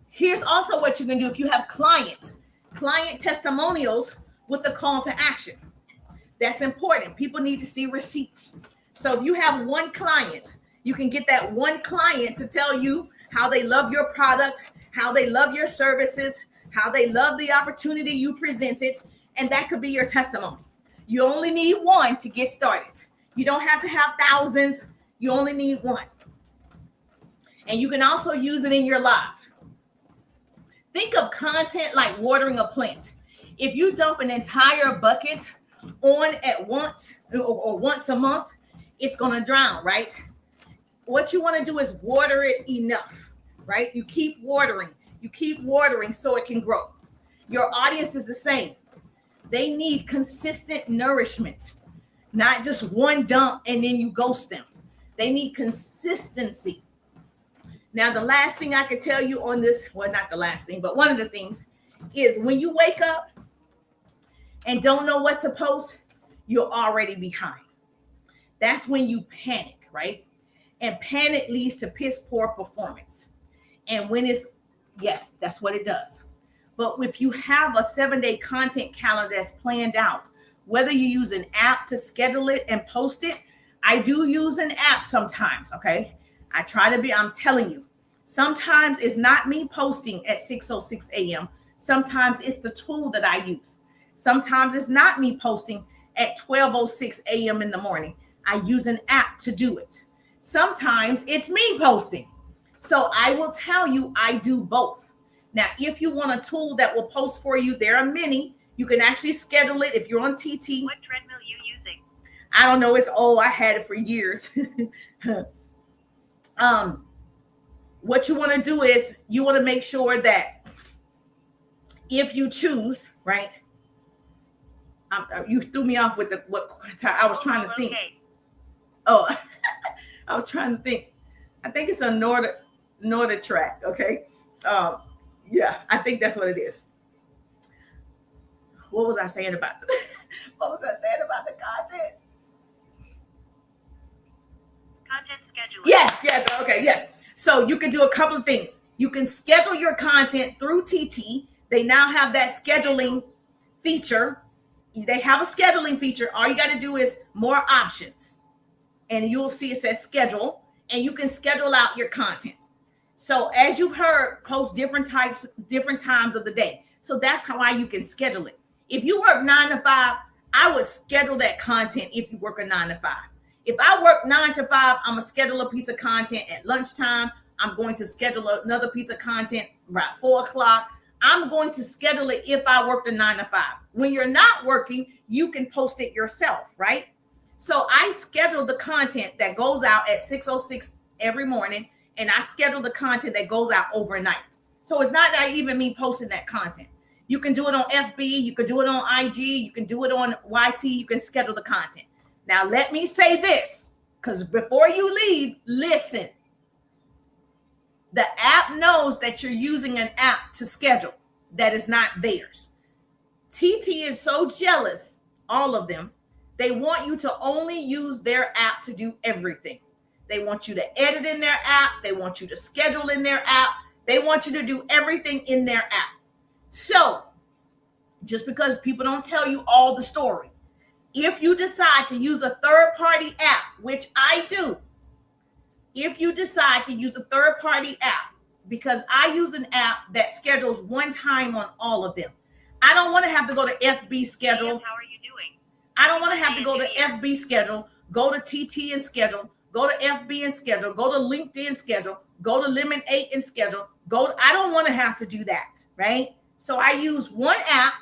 Here's also what you can do if you have client testimonials with the call to action. That's important. People need to see receipts. So if you have one client, you can get that one client to tell you how they love your product, how they love your services, how they love the opportunity you presented, and that could be your testimony. You only need one to get started. You don't have to have thousands. You only need one. And you can also use it in your life. Think of content like watering a plant. If you dump an entire bucket on at once or once a month, it's going to drown, right? What you want to do is water it enough, right? You keep watering so it can grow. Your audience is the same. They need consistent nourishment, not just one dump and then you ghost them. They need consistency. Now, the last thing I could tell you on this, well, not the last thing, but one of the things is when you wake up and don't know what to post, you're already behind. That's when you panic, right? And panic leads to piss poor performance. And when yes, that's what it does. But if you have a 7-day content calendar that's planned out, whether you use an app to schedule it and post it, I do use an app sometimes, okay? I'm telling you, sometimes it's not me posting at 6:06 a.m. Sometimes it's the tool that I use. Sometimes it's not me posting at 12:06 a.m. in the morning. I use an app to do it. Sometimes it's me posting. So I will tell you, I do both. Now, if you want a tool that will post for you, there are many. You can actually schedule it if you're on TT. What treadmill you using? I don't know. It's old. I had it for years. What you want to do is you want to make sure that if you choose, right? You threw me off with what I was trying to think. Okay. Oh, I was trying to think. I think it's a Nordic track. Okay. Yeah, I think that's what it is. What was I saying about what was I saying about the content? Content scheduling. Yes. Okay, yes. So you can do a couple of things. You can schedule your content through TT. They now have that scheduling feature. They have a scheduling feature. All you got to do is more options. And you'll see it says schedule. And you can schedule out your content. So as you've heard, post different times of the day. So that's how you can schedule it. If you work 9 to 5, I would schedule that content if you work a 9 to 5. If I work 9 to 5, I'm going to schedule a piece of content at lunchtime. I'm going to schedule another piece of content about 4 o'clock. I'm going to schedule it if I work the 9 to 5. When you're not working, you can post it yourself, right? So I schedule the content that goes out at 6:06 every morning, and I schedule the content that goes out overnight. So it's not that even me posting that content. You can do it on FB, you can do it on IG, you can do it on YT, you can schedule the content. Now, let me say this, because before you leave, listen. The app knows that you're using an app to schedule that is not theirs. TT is so jealous, all of them. They want you to only use their app to do everything. They want you to edit in their app. They want you to schedule in their app. They want you to do everything in their app. So, just because people don't tell you all the story, if you decide to use a third-party app, which I do, if you decide to use a third-party app, because I use an app that schedules one time on all of them. I don't want to have to go to FB schedule. How are you doing? I don't want to have to go to FB schedule, go to TT and schedule, go to FB and schedule, go to LinkedIn schedule, go to Lemon 8 and schedule. I don't want to have to do that, right? So I use one app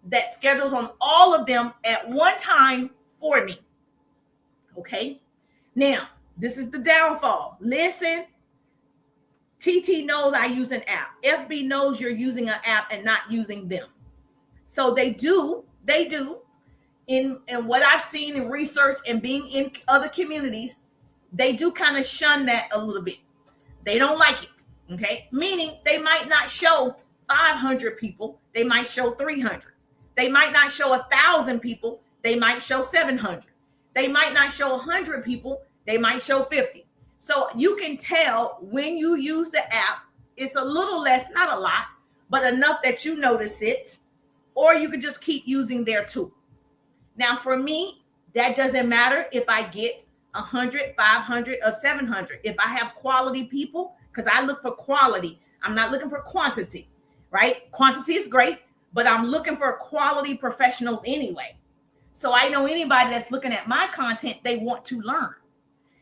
that schedules on all of them at one time for me. Okay? Now, this is the downfall. Listen, TT knows I use an app. FB knows you're using an app and not using them. So they do. In what I've seen in research and being in other communities, they do kind of shun that a little bit. They don't like it, okay? Meaning they might not show 500 people. They might show 300. They might not show 1,000 people. They might show 700. They might not show 100 people. They might show 50. So you can tell when you use the app, it's a little less, not a lot, but enough that you notice it, or you can just keep using their tool. Now, for me, that doesn't matter if I get 100, 500, or 700. If I have quality people, because I look for quality, I'm not looking for quantity, right? Quantity is great, but I'm looking for quality professionals anyway. So I know anybody that's looking at my content, they want to learn.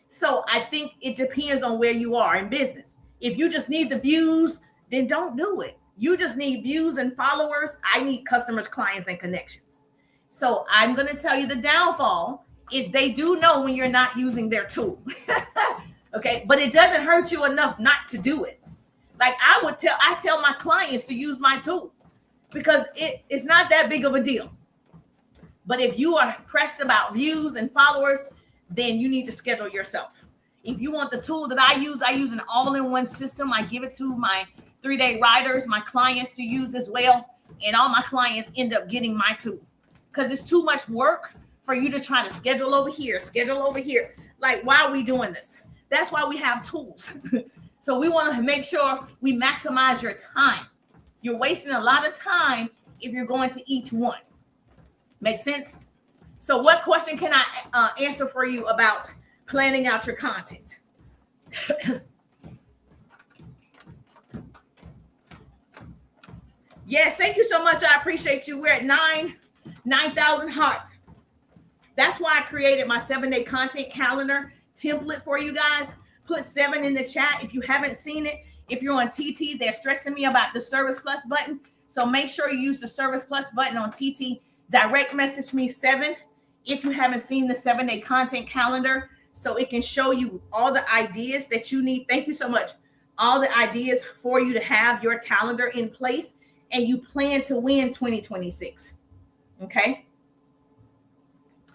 So I think it depends on where you are in business. If you just need the views, then don't do it. You just need views and followers. I need customers, clients, and connections. So I'm going to tell you the downfall is they do know when you're not using their tool. Okay. But it doesn't hurt you enough not to do it. Like I tell my clients to use my tool because it's not that big of a deal. But if you are pressed about views and followers, then you need to schedule yourself. If you want the tool that I use an all-in-one system. I give it to my 3-day riders, my clients to use as well. And all my clients end up getting my tool because it's too much work for you to try to schedule over here. Like, why are we doing this? That's why we have tools. So we want to make sure we maximize your time. You're wasting a lot of time if you're going to each one. Make sense? So what question can I answer for you about planning out your content? Yes, thank you so much. I appreciate you. We're at 9,000 hearts. That's why I created my 7-day content calendar template for you guys. Put 7 in the chat if you haven't seen it. If you're on TT, they're stressing me about the Service Plus button. So make sure you use the Service Plus button on TT. Direct message me 7 if you haven't seen the 7-day content calendar, so it can show you all the ideas that you need. Thank you so much. All the ideas for you to have your calendar in place and you plan to win 2026. Okay.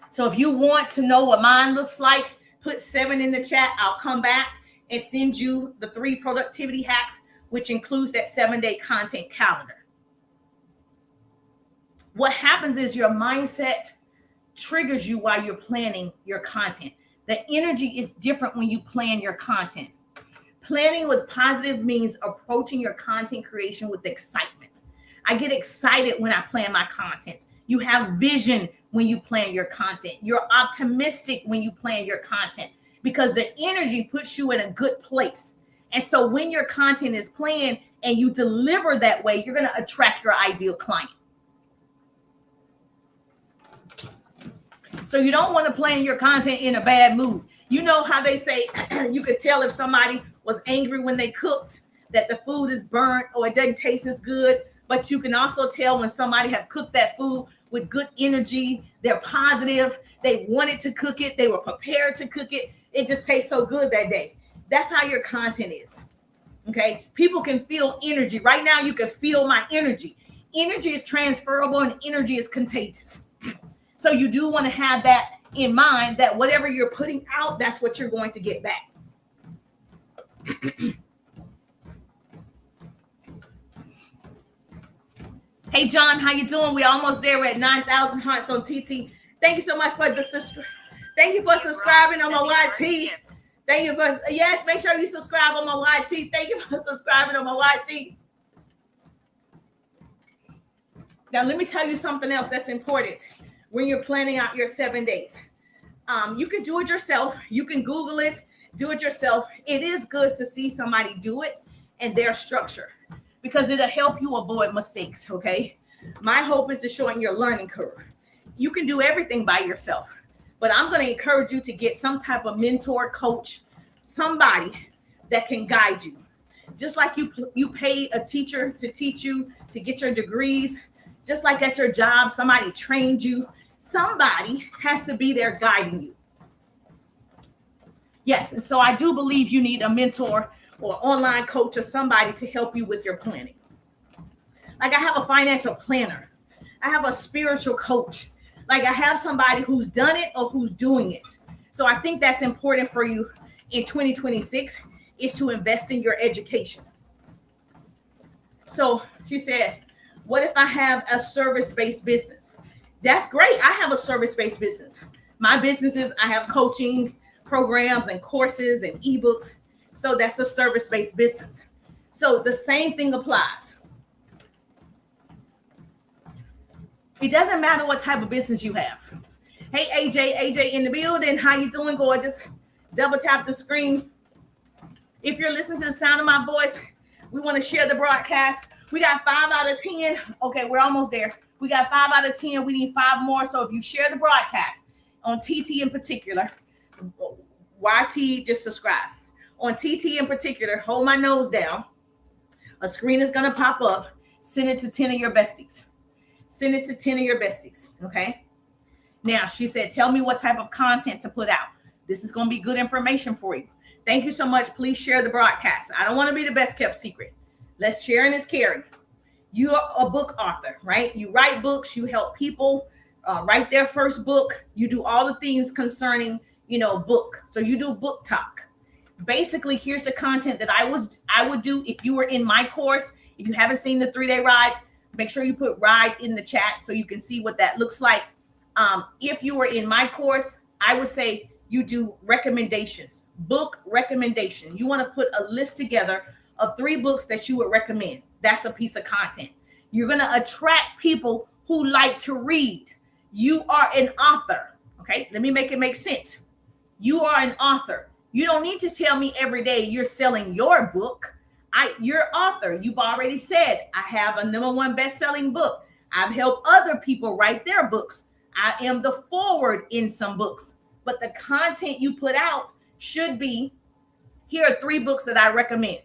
So if you want to know what mine looks like, put 7 in the chat. I'll come back and send you the 3 productivity hacks, which includes that 7-day content calendar. What happens is your mindset triggers you while you're planning your content. The energy is different when you plan your content. Planning with positive means approaching your content creation with excitement. I get excited when I plan my content. You have vision when you plan your content. You're optimistic when you plan your content because the energy puts you in a good place. And so when your content is planned and you deliver that way, you're going to attract your ideal client. So you don't want to plan your content in a bad mood. You know how they say you could tell if somebody was angry when they cooked, that the food is burnt or it doesn't taste as good. But you can also tell when somebody have cooked that food with good energy, they're positive, they wanted to cook it, they were prepared to cook it. It just tastes so good that day. That's how your content is. Okay. People can feel energy. Right now, you can feel my energy. Energy is transferable and energy is contagious. So you do want to have that in mind, that whatever you're putting out, that's what you're going to get back. Hey, John, how you doing? We're almost there. We're at 9,000 hearts on TT. Thank you so much for the subscribe. Thank you for subscribing on my YT. Thank you for, yes, make sure you subscribe on my YT. Thank you for subscribing on my YT. Now, let me tell you something else that's important when you're planning out your 7 days. You can do it yourself. You can Google it, do it yourself. It is good to see somebody do it and their structure because it'll help you avoid mistakes, okay? My hope is to shorten your learning curve. You can do everything by yourself, but I'm going to encourage you to get some type of mentor, coach, somebody that can guide you. Just like you pay a teacher to teach you to get your degrees, just like at your job, somebody trained you. Somebody has to be there guiding you. Yes, and so I do believe you need a mentor or online coach or somebody to help you with your planning. Like I have a financial planner. I have a spiritual coach. Like I have somebody who's done it or who's doing it. So I think that's important for you in 2026 is to invest in your education. So she said, what if I have a service-based business? That's great. I have a service-based business. My businesses, I have coaching programs and courses and ebooks. So that's a service-based business. So the same thing applies. It doesn't matter what type of business you have. Hey, AJ in the building. How you doing, gorgeous? Double tap the screen. If you're listening to the sound of my voice, we want to share the broadcast. We got 5 out of 10. Okay, we're almost there. We got 5 out of 10. We need 5 more. So if you share the broadcast on TT in particular, YT, just subscribe. On TT in particular, hold my nose down. A screen is going to pop up. Send it to 10 of your besties. Send it to 10 of your besties. Okay. Now, she said, tell me what type of content to put out. This is going to be good information for you. Thank you so much. Please share the broadcast. I don't want to be the best kept secret. Let's sharing is caring. You are a book author, right? You write books. You help people write their first book. You do all the things concerning, book. So you do book talk. Basically, here's the content that I would do if you were in my course. If you haven't seen the 3-day rides, make sure you put ride in the chat so you can see what that looks like. If you were in my course, I would say you do recommendations, book recommendation. You want to put a list together of 3 books that you would recommend. That's a piece of content. You're going to attract people who like to read. You are an author. Okay, let me make it make sense. You are an author. You don't need to tell me every day you're selling your book. You're author. You've already said, I have a #1 best-selling book. I've helped other people write their books. I am the forward in some books. But the content you put out should be, here are 3 books that I recommend.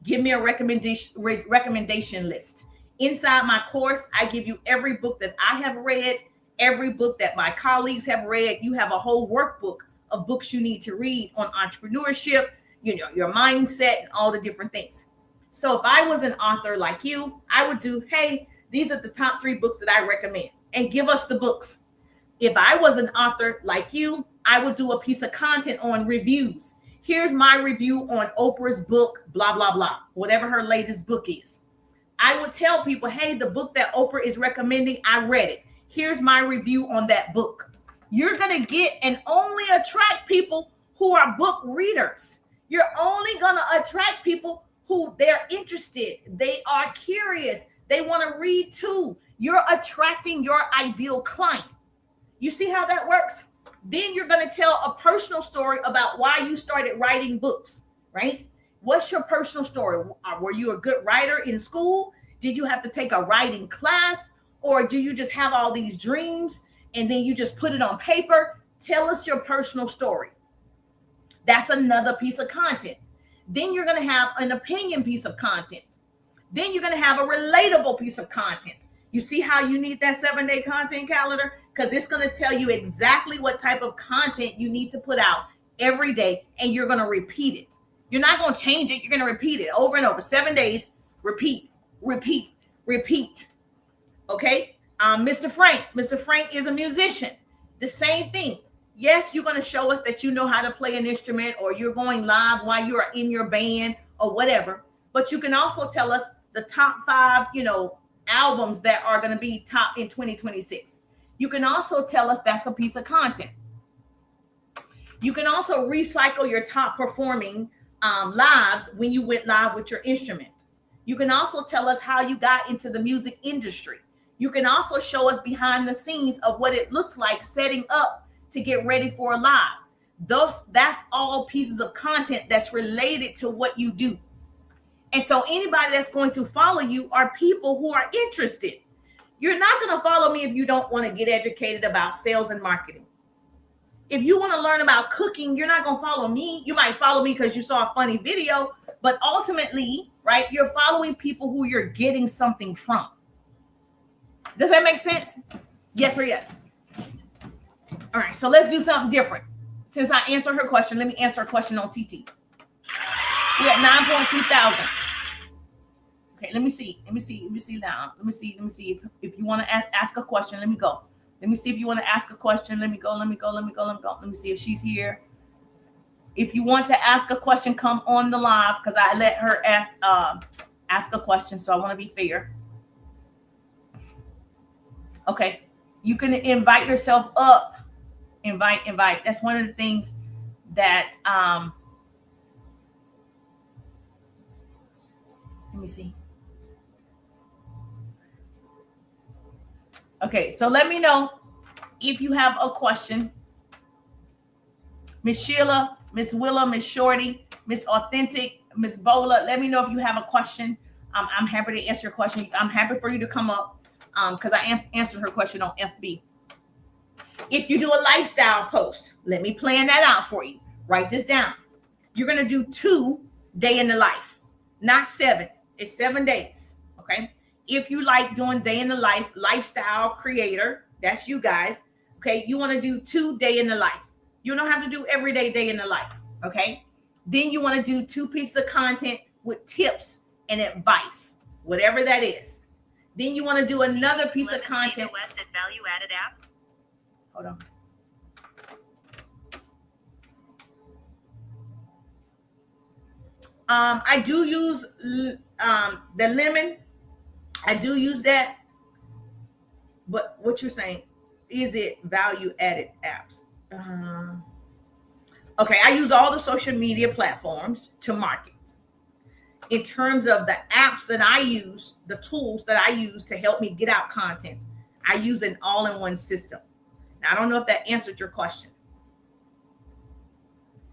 Give me a recommendation list. Inside my course, I give you every book that I have read, every book that my colleagues have read. You have a whole workbook of books you need to read on entrepreneurship, your mindset, and all the different things. So if I was an author like you, I would do, hey, these are the top 3 books that I recommend, and give us the books. If I was an author like you, I would do a piece of content on reviews. Here's my review on Oprah's book, blah, blah, blah, whatever her latest book is. I would tell people, hey, the book that Oprah is recommending, I read it. Here's my review on that book. You're going to get and only attract people who are book readers. You're only going to attract people who they're interested. They are curious. They want to read too. You're attracting your ideal client. You see how that works? Then you're going to tell a personal story about why you started writing books, right? What's your personal story? Were you a good writer in school? Did you have to take a writing class? Or do you just have all these dreams and then you just put it on paper? Tell us your personal story. That's another piece of content. Then you're going to have an opinion piece of content. Then you're going to have a relatable piece of content. You see how you need that 7-day content calendar? Because it's going to tell you exactly what type of content you need to put out every day, and you're going to repeat it. You're not going to change it. You're going to repeat it over and over. 7 days, repeat, repeat, repeat. Okay? Mr. Frank is a musician. The same thing. Yes, you're going to show us that you know how to play an instrument, or you're going live while you are in your band or whatever. But you can also tell us the top 5, albums that are going to be top in 2026. You can also tell us that's a piece of content. You can also recycle your top performing lives when you went live with your instrument. You can also tell us how you got into the music industry. You can also show us behind the scenes of what it looks like setting up to get ready for a live. That's all pieces of content that's related to what you do. And so anybody that's going to follow you are people who are interested. You're not going to follow me if you don't want to get educated about sales and marketing. If you want to learn about cooking, you're not going to follow me. You might follow me because you saw a funny video, but ultimately, right, you're following people who you're getting something from. Does that make sense? Yes or yes? All right, so let's do something different. Since I answered her question, let me answer a question on TT. We're at 9.2 thousand. Okay, let me see now. Let me see if you want to ask a question. Let me go. Let me see if you want to ask a question. Let me go. Let me see if she's here. If you want to ask a question, come on the live because I let her ask a question. So I want to be fair. Okay, you can invite yourself up. Invite. That's one of the things that let me see. Okay, so let me know if you have a question. Miss Sheila, Miss Willa, Miss Shorty, Miss Authentic, Miss Bola, let me know if you have a question. I'm happy to answer your question. I'm happy for you to come up because I answered her question on FB. If you do a lifestyle post, let me plan that out for you. Write this down. You're going to do 2 day in the life, not 7. It's 7 days, okay? If you like doing day in the life, lifestyle creator, that's you guys, okay? You want to do 2 day in the life. You don't have to do every day in the life, okay? Then you want to do 2 pieces of content with tips and advice, whatever that is. Then you want to do another piece of content. West at Value Added App. Hold on. I do use the Lemon. I do use that. But what you're saying, is it value added apps? Okay, I use all the social media platforms to market. In terms of the apps that I use, the tools that I use to help me get out content, I use an all-in-one system. Now, I don't know if that answered your question.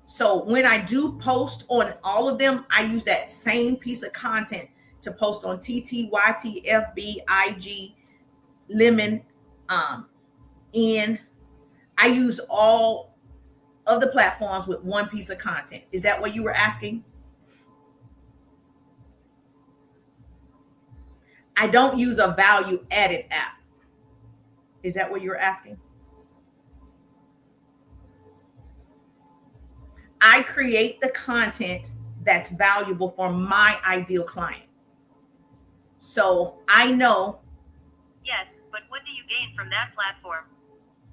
So when I do post on all of them, I use that same piece of content to post on TT, YT, FB, IG, Lemon, N. I use all of the platforms with one piece of content. Is that what you were asking? I don't use a value added app. Is that what you were asking? I create the content that's valuable for my ideal client. So I know. Yes, but what do you gain from that platform?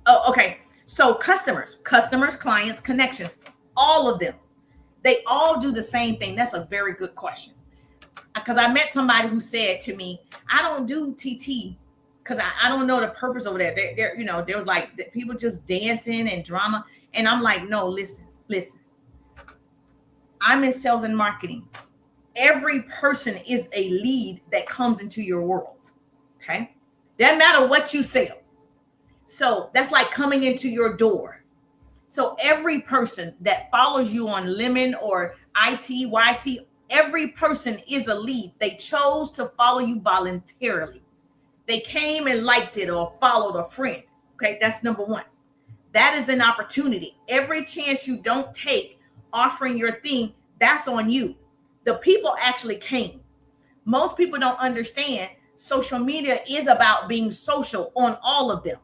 Oh, okay. So customers, clients, connections, all of them, they all do the same thing. That's a very good question. Because I met somebody who said to me, I don't do TT because I don't know the purpose over there. There was like people just dancing and drama. And I'm like, no, listen. I'm in sales and marketing. Every person is a lead that comes into your world. Okay. Doesn't matter what you sell. So that's like coming into your door. So every person that follows you on Lemon or IT, YT, every person is a lead. They chose to follow you voluntarily. They came and liked it or followed a friend. Okay, that's number one. That is an opportunity. Every chance you don't take offering your thing, that's on you. The people actually came. Most people don't understand social media is about being social on all of them.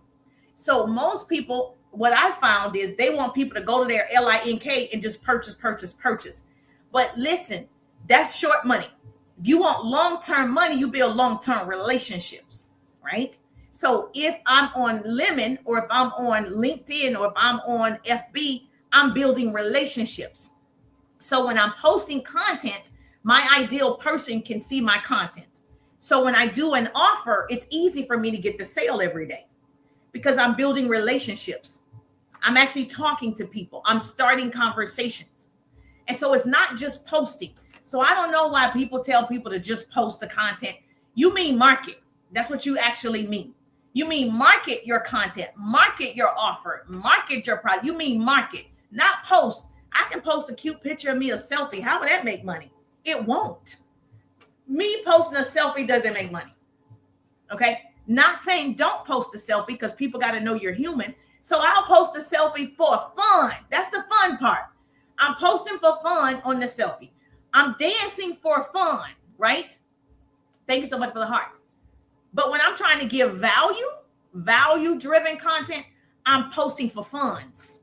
So most people, what I found is they want people to go to their LINK and just purchase. But listen, that's short money. If you want long-term money, you build long-term relationships, right? So if I'm on Lemon or if I'm on LinkedIn or if I'm on FB, I'm building relationships. So when I'm posting content, my ideal person can see my content. So when I do an offer, it's easy for me to get the sale every day because I'm building relationships. I'm actually talking to people. I'm starting conversations. And so it's not just posting. So I don't know why people tell people to just post the content. You mean market. That's what you actually mean. You mean market your content, market your offer, market your product. You mean market, not post. I can post a cute picture of me, a selfie. How would that make money? It won't. Me posting a selfie doesn't make money. Okay. Not saying don't post a selfie because people got to know you're human. So I'll post a selfie for fun. That's the fun part. I'm posting for fun on the selfie. I'm dancing for fun, right? Thank you so much for the hearts. But when I'm trying to give value-driven content, I'm posting for funds.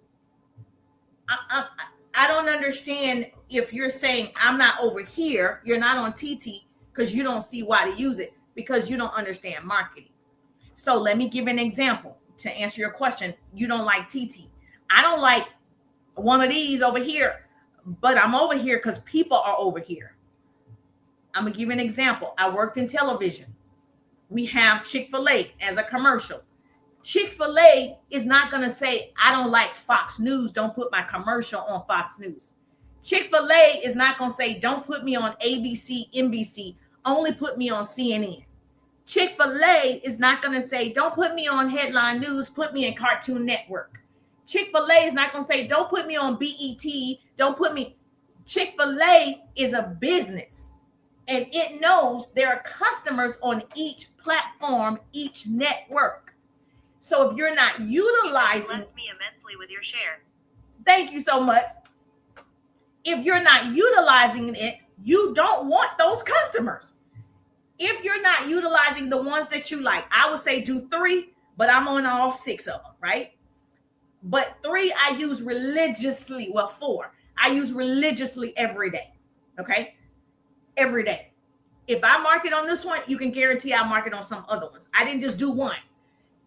I don't understand if you're saying I'm not over here, you're not on TT because you don't see why to use it because you don't understand marketing. So let me give an example to answer your question. You don't like TT. I don't like one of these over here, but I'm over here because people are over here. I'm going to give you an example. I worked in television. We have Chick-fil-A as a commercial. Chick-fil-A is not going to say, I don't like Fox News. Don't put my commercial on Fox News. Chick-fil-A is not going to say, don't put me on ABC, NBC. Only put me on CNN. Chick-fil-A is not going to say, don't put me on Headline News. Put me in Cartoon Network. Chick-fil-A is not going to say, don't put me on BET. Don't put me. Chick-fil-A is a business. And it knows there are customers on each platform, each network. So if you're not utilizing, you blessed me immensely with your share. Thank you so much. If you're not utilizing it, you don't want those customers. If you're not utilizing the ones that you like, I would say do 3, but I'm on all 6 of them, right? But 3, I use religiously. Well, 4, I use religiously every day. Okay. Every day. If I market on this one, you can guarantee I'll market on some other ones. I didn't just do one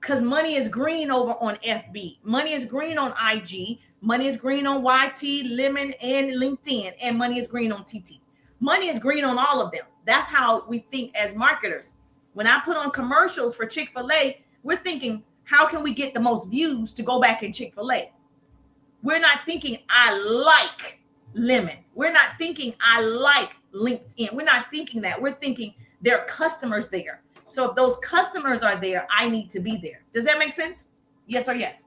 because money is green over on FB. Money is green on IG. Money is green on YT, Lemon, and LinkedIn. And money is green on TT. Money is green on all of them. That's how we think as marketers. When I put on commercials for Chick-fil-A, we're thinking, how can we get the most views to go back in Chick-fil-A? We're not thinking, I like Lemon. We're not thinking, I like LinkedIn. We're not thinking that. We're thinking there are customers there. So if those customers are there, I need to be there. Does that make sense? Yes or yes?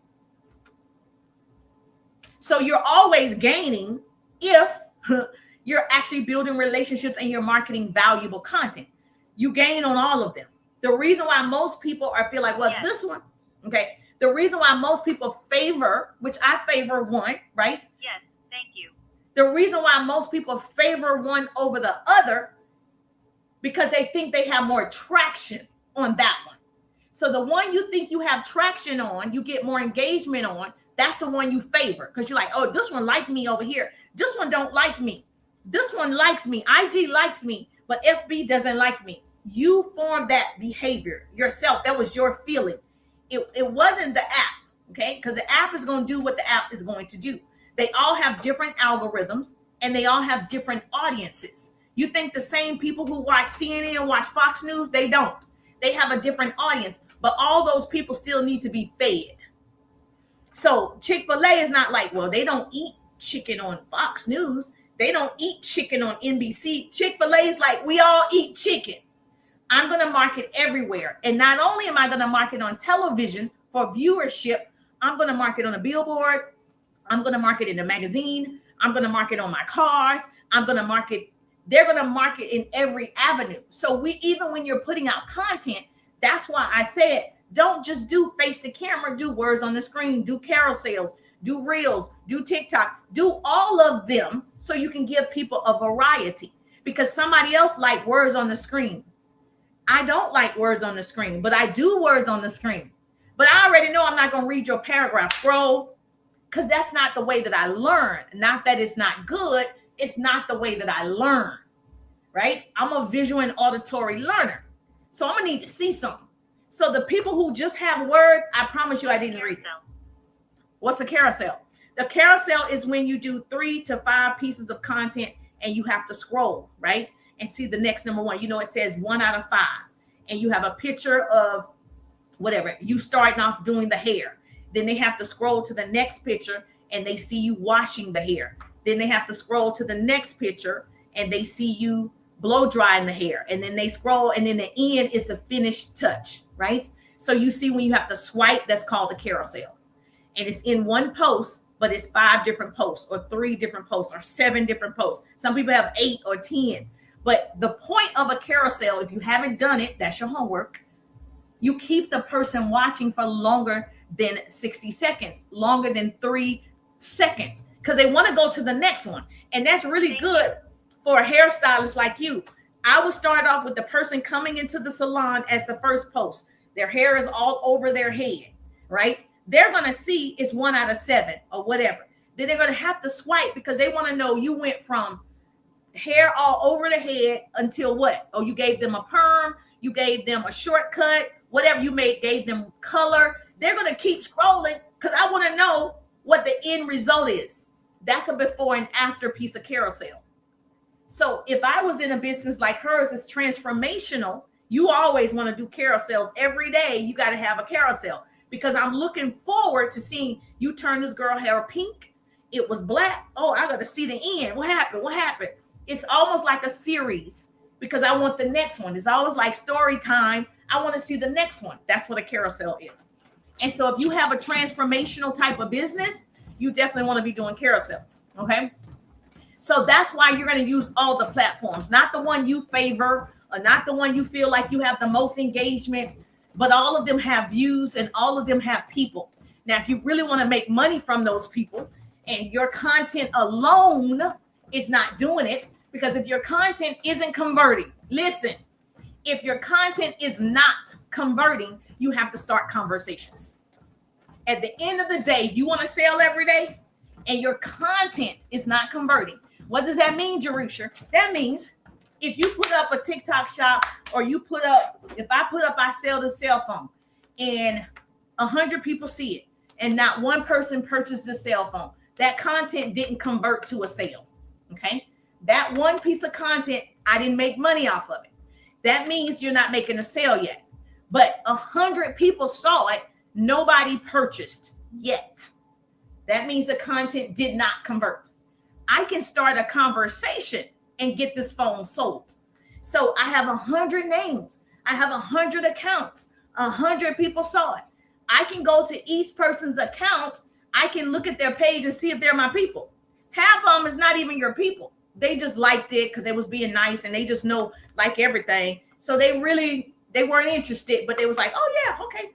So you're always gaining if you're actually building relationships and you're marketing valuable content. You gain on all of them. The reason why most people feel like, well, yes, this one, okay. The reason why most people favor, which I favor one, right? Yes, thank you. The reason why most people favor one over the other, because they think they have more traction on that one. So the one you think you have traction on, you get more engagement on, that's the one you favor, because you're like, oh, this one like me over here. This one don't like me. This one likes me. IG likes me, but FB doesn't like me. You formed that behavior yourself. That was your feeling. It wasn't the app, okay? Because the app is going to do what the app is going to do. They all have different algorithms, and they all have different audiences. You think the same people who watch CNN and watch Fox News, they don't. They have a different audience, but all those people still need to be fed. So Chick-fil-A is not like, well, they don't eat chicken on Fox News. They don't eat chicken on NBC. Chick-fil-A is like, we all eat chicken. I'm going to market everywhere. And not only am I going to market on television for viewership, I'm going to market on a billboard. I'm going to market in a magazine. I'm going to market on my cars. I'm going to market. They're going to market in every avenue. So even when you're putting out content, that's why I said, don't just do face to camera, do words on the screen, do carousels, do reels, do TikTok, do all of them so you can give people a variety, because somebody else like words on the screen. I don't like words on the screen, but I do words on the screen. But I already know I'm not going to read your paragraph. Scroll, because that's not the way that I learn. Not that it's not good. It's not the way that I learn, right? I'm a visual and auditory learner. So I'm going to need to see something. So the people who just have words, I promise you I didn't read. What's a carousel? The carousel is when you do 3 to 5 pieces of content and you have to scroll, right? And see the next number one. You know, it says 1 out of 5. And you have a picture of whatever. You starting off doing the hair. Then they have to scroll to the next picture and they see you washing the hair. Then they have to scroll to the next picture and they see you blow drying the hair. And then they scroll, and then the end is the finished touch, right? So you see when you have to swipe, that's called the carousel. And it's in one post, but it's 5 different posts or 3 different posts or 7 different posts. Some people have 8 or 10. But the point of a carousel, if you haven't done it, that's your homework. You keep the person watching for longer than 60 seconds, longer than 3 seconds, because they want to go to the next one. And that's really good for a hairstylist like you. I would start off with the person coming into the salon as the first post. Their hair is all over their head, right? They're going to see it's 1 out of 7 or whatever. Then they're going to have to swipe because they want to know you went from hair all over the head until what? Oh, you gave them a perm, you gave them a shortcut, whatever you gave them color. They're going to keep scrolling because I want to know what the end result is. That's a before and after piece of carousel. So if I was in a business like hers, it's transformational. You always want to do carousels every day. You got to have a carousel because I'm looking forward to seeing you turn this girl hair pink. It was black. Oh, I got to see the end. What happened? What happened? It's almost like a series because I want the next one. It's always like story time. I want to see the next one. That's what a carousel is. And so if you have a transformational type of business, you definitely want to be doing carousels. Okay. So that's why you're going to use all the platforms, not the one you favor or not the one you feel like you have the most engagement, but all of them have views and all of them have people. Now, if you really want to make money from those people and your content alone is not doing it, because if your content isn't converting, listen, if your content is not converting, you have to start conversations. At the end of the day, you want to sell every day and your content is not converting. What does that mean, Jerusha? That means if you put up a TikTok shop or if I put up, I sell the cell phone and 100 people see it and not one person purchased the cell phone, that content didn't convert to a sale. Okay. That one piece of content, I didn't make money off of it. That means you're not making a sale yet. But 100 people saw it. Nobody purchased yet. That means the content did not convert. I can start a conversation and get this phone sold. So I have 100 names. I have 100 accounts. 100 people saw it. I can go to each person's account. I can look at their page and see if they're my people. Half of them is not even your people. They just liked it because they was being nice and they just know like everything. So they weren't interested, but they was like, oh yeah, okay.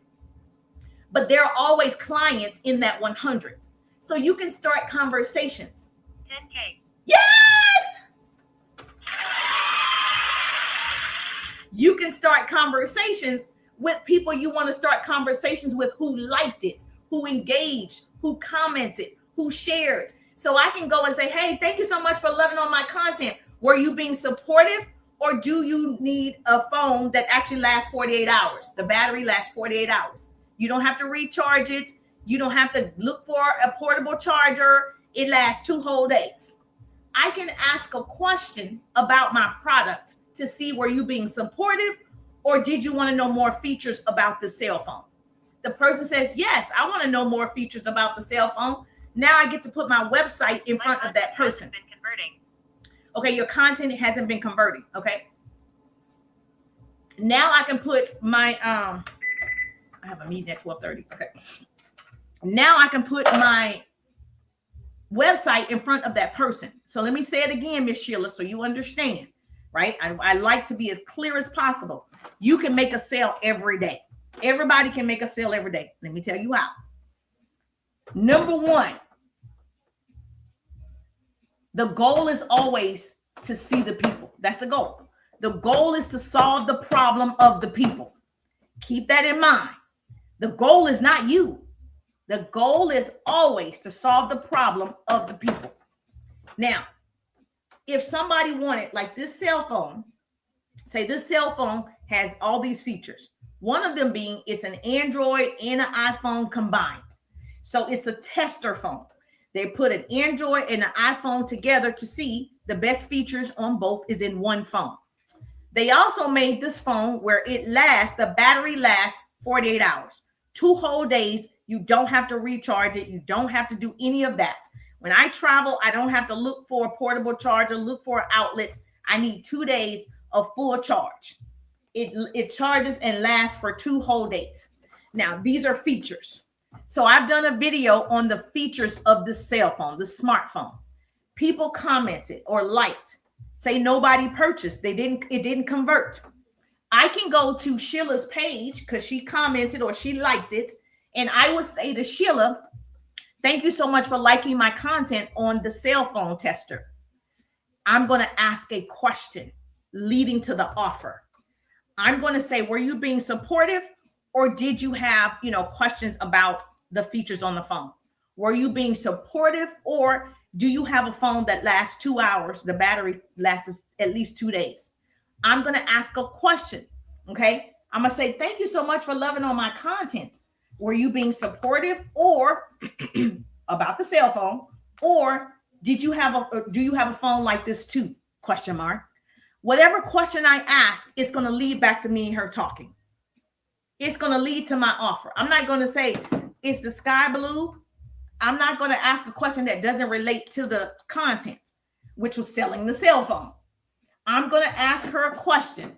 but there are always clients in that 100. So you can start conversations. 10K. Yes! You can start conversations with people you want to start conversations with who liked it, who engaged, who commented, who shared. So I can go and say, hey, thank you so much for loving on my content. Were you being supportive, or do you need a phone that actually lasts 48 hours? The battery lasts 48 hours. You don't have to recharge it. You don't have to look for a portable charger. It lasts 2 whole days. I can ask a question about my product to see, were you being supportive, or did you want to know more features about the cell phone? The person says, yes, I want to know more features about the cell phone. Now I get to put my website in front of that person. Been converting. Okay, your content hasn't been converting. Okay. Now I can put my I have a meeting at 12:30. Okay. Now I can put my website in front of that person. So let me say it again, Miss Sheila, so you understand, right? I like to be as clear as possible. You can make a sale every day. Everybody can make a sale every day. Let me tell you how. Number one, the goal is always to see the people. That's the goal. The goal is to solve the problem of the people. Keep that in mind. The goal is not you. The goal is always to solve the problem of the people. Now, if somebody wanted, like this cell phone, say this cell phone has all these features. One of them being it's an Android and an iPhone combined. So it's a tester phone. They put an Android and an iPhone together to see the best features on both is in one phone. They also made this phone where the battery lasts 48 hours, 2 whole days. You don't have to recharge it. You don't have to do any of that. When I travel, I don't have to look for a portable charger, look for outlets. I need 2 days of full charge. It charges and lasts for 2 whole days. Now, these are features. So I've done a video on the features of the cell phone, the smartphone. People commented or liked, say nobody purchased. It didn't convert. I can go to Sheila's page because she commented or she liked it. And I would say to Sheila, thank you so much for liking my content on the cell phone tester. I'm going to ask a question leading to the offer. I'm going to say, were you being supportive, or did you have, questions about the features on the phone? Were you being supportive, or do you have a phone that lasts 2 hours? The battery lasts at least 2 days. I'm going to ask a question. Okay. I'm going to say, thank you so much for loving on my content. Were you being supportive or about the cell phone, or do you have a phone like this too? ? Whatever question I ask, it's going to lead back to me and her talking. It's going to lead to my offer. I'm not going to say, is the sky blue? I'm not going to ask a question that doesn't relate to the content, which was selling the cell phone. I'm going to ask her a question,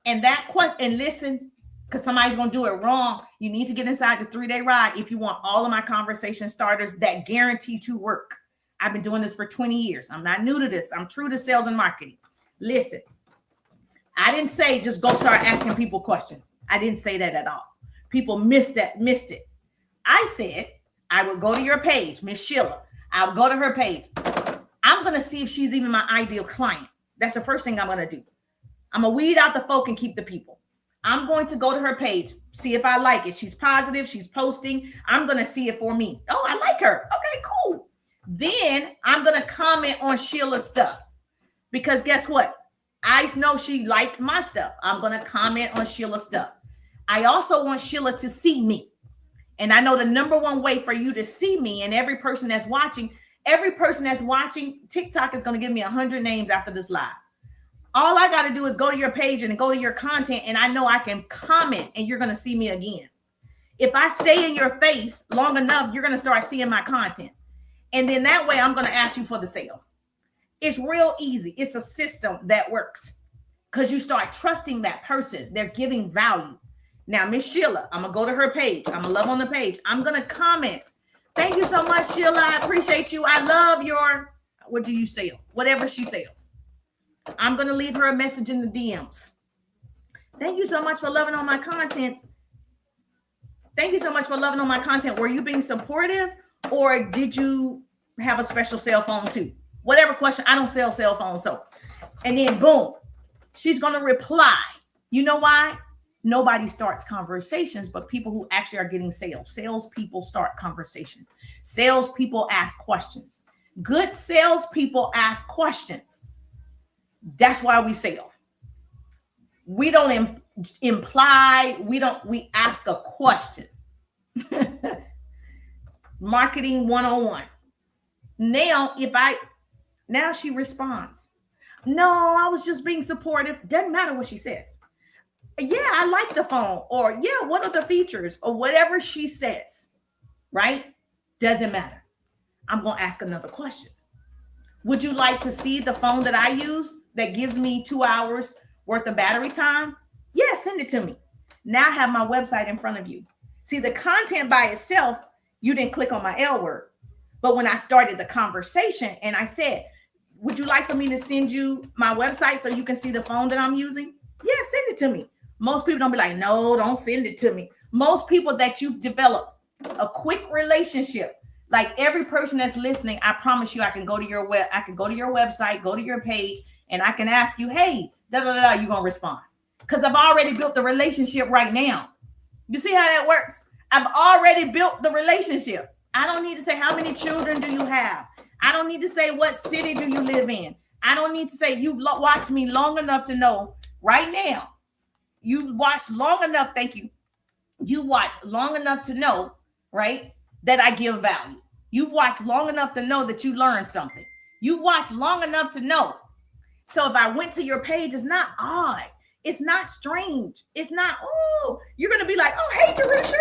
and that question, and listen, because somebody's going to do it wrong. You need to get inside the 3-day ride if you want all of my conversation starters that guarantee to work. I've been doing this for 20 years. I'm not new to this. I'm true to sales and marketing. Listen, I didn't say just go start asking people questions. I didn't say that at all. People missed it. I said I would go to your page, Miss Sheila. I would go to her page. I'm going to see if she's even my ideal client. That's the first thing I'm going to do. I'm going to weed out the folk and keep the people. I'm going to go to her page, see if I like it. She's positive. She's posting. I'm going to see it for me. Oh, I like her. Okay, cool. Then I'm going to comment on Sheila's stuff, because guess what? I know she liked my stuff. I'm going to comment on Sheila's stuff. I also want Sheila to see me. And I know the number one way for you to see me, and every person that's watching, TikTok is going to give me 100 names after this live. All I got to do is go to your page and go to your content, and I know I can comment, and you're going to see me again. If I stay in your face long enough, you're going to start seeing my content. And then that way I'm going to ask you for the sale. It's real easy. It's a system that works because you start trusting that person. They're giving value. Now, Miss Sheila, I'm going to go to her page. I'm going to love on the page. I'm going to comment. Thank you so much, Sheila. I appreciate you. I love your, what do you sell? Whatever she sells. I'm going to leave her a message in the DMs. Thank you so much for loving on my content. Thank you so much for loving on my content. Were you being supportive, or did you have a special cell phone too? Whatever question. I don't sell cell phones. So, and then boom, she's going to reply. You know why? Nobody starts conversations, but people who actually are getting sales. Salespeople start conversation. Salespeople ask questions. Good salespeople ask questions. That's why we sell. We don't imply. We ask a question. Marketing 101. Now she responds. No, I was just being supportive. Doesn't matter what she says. Yeah, I like the phone. Or yeah, what are the features? Or whatever she says, right? Doesn't matter. I'm going to ask another question. Would you like to see the phone that I use that gives me 2 hours worth of battery time? Yeah, send it to me. Now I have my website in front of you. See, the content by itself, you didn't click on my L word. But when I started the conversation and I said, would you like for me to send you my website so you can see the phone that I'm using? Yeah, send it to me. Most people don't be like, no, don't send it to me. Most people that you've developed a quick relationship, like every person that's listening, I promise you, I can go to your website, go to your page, and I can ask you, hey, you're going to respond. Because I've already built the relationship right now. You see how that works? I've already built the relationship. I don't need to say, how many children do you have? I don't need to say, what city do you live in? I don't need to say, you've watched me long enough to know right now. You've watched long enough. Thank you. You watched long enough to know, right, that I give value. You've watched long enough to know that you learned something. You've watched long enough to know. So if I went to your page, it's not odd. It's not strange. It's not, oh, you're going to be like, oh, hey, Jerusha.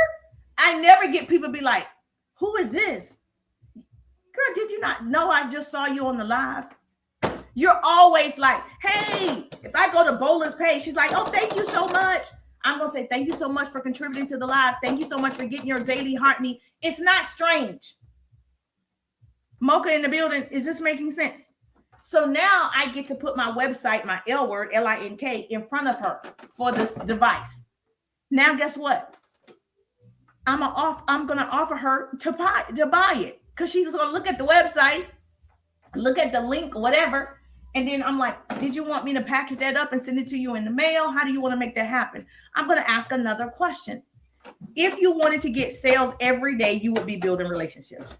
I never get people be like, who is this? Girl, did you not know I just saw you on the live? You're always like, hey, if I go to Bola's page, she's like, oh, thank you so much. I'm going to say, thank you so much for contributing to the live. Thank you so much for getting your daily heart me. It's not strange. Mocha in the building. Is this making sense? So now I get to put my website, my L word, LINK, in front of her for this device. Now, guess what? I'm going to offer her to buy it, because she's going to look at the website, look at the link, whatever. And then I'm like, did you want me to package that up and send it to you in the mail? How do you want to make that happen? I'm going to ask another question. If you wanted to get sales every day, you would be building relationships.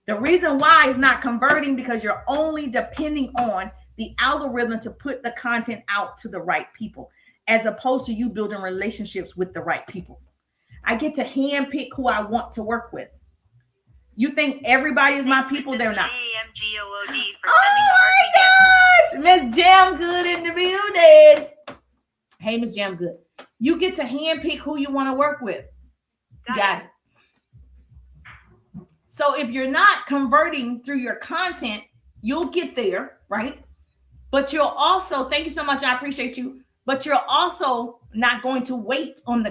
The reason why is not converting because you're only depending on the algorithm to put the content out to the right people, as opposed to you building relationships with the right people. I get to handpick who I want to work with. You think everybody is my people? They're not. Oh my gosh, Miss Jam Good in the building. Hey, Miss Jam Good. You get to handpick who you want to work with. Got it. So if you're not converting through your content, you'll get there, right? But you'll also, thank you so much, I appreciate you, but you're also not going to wait on the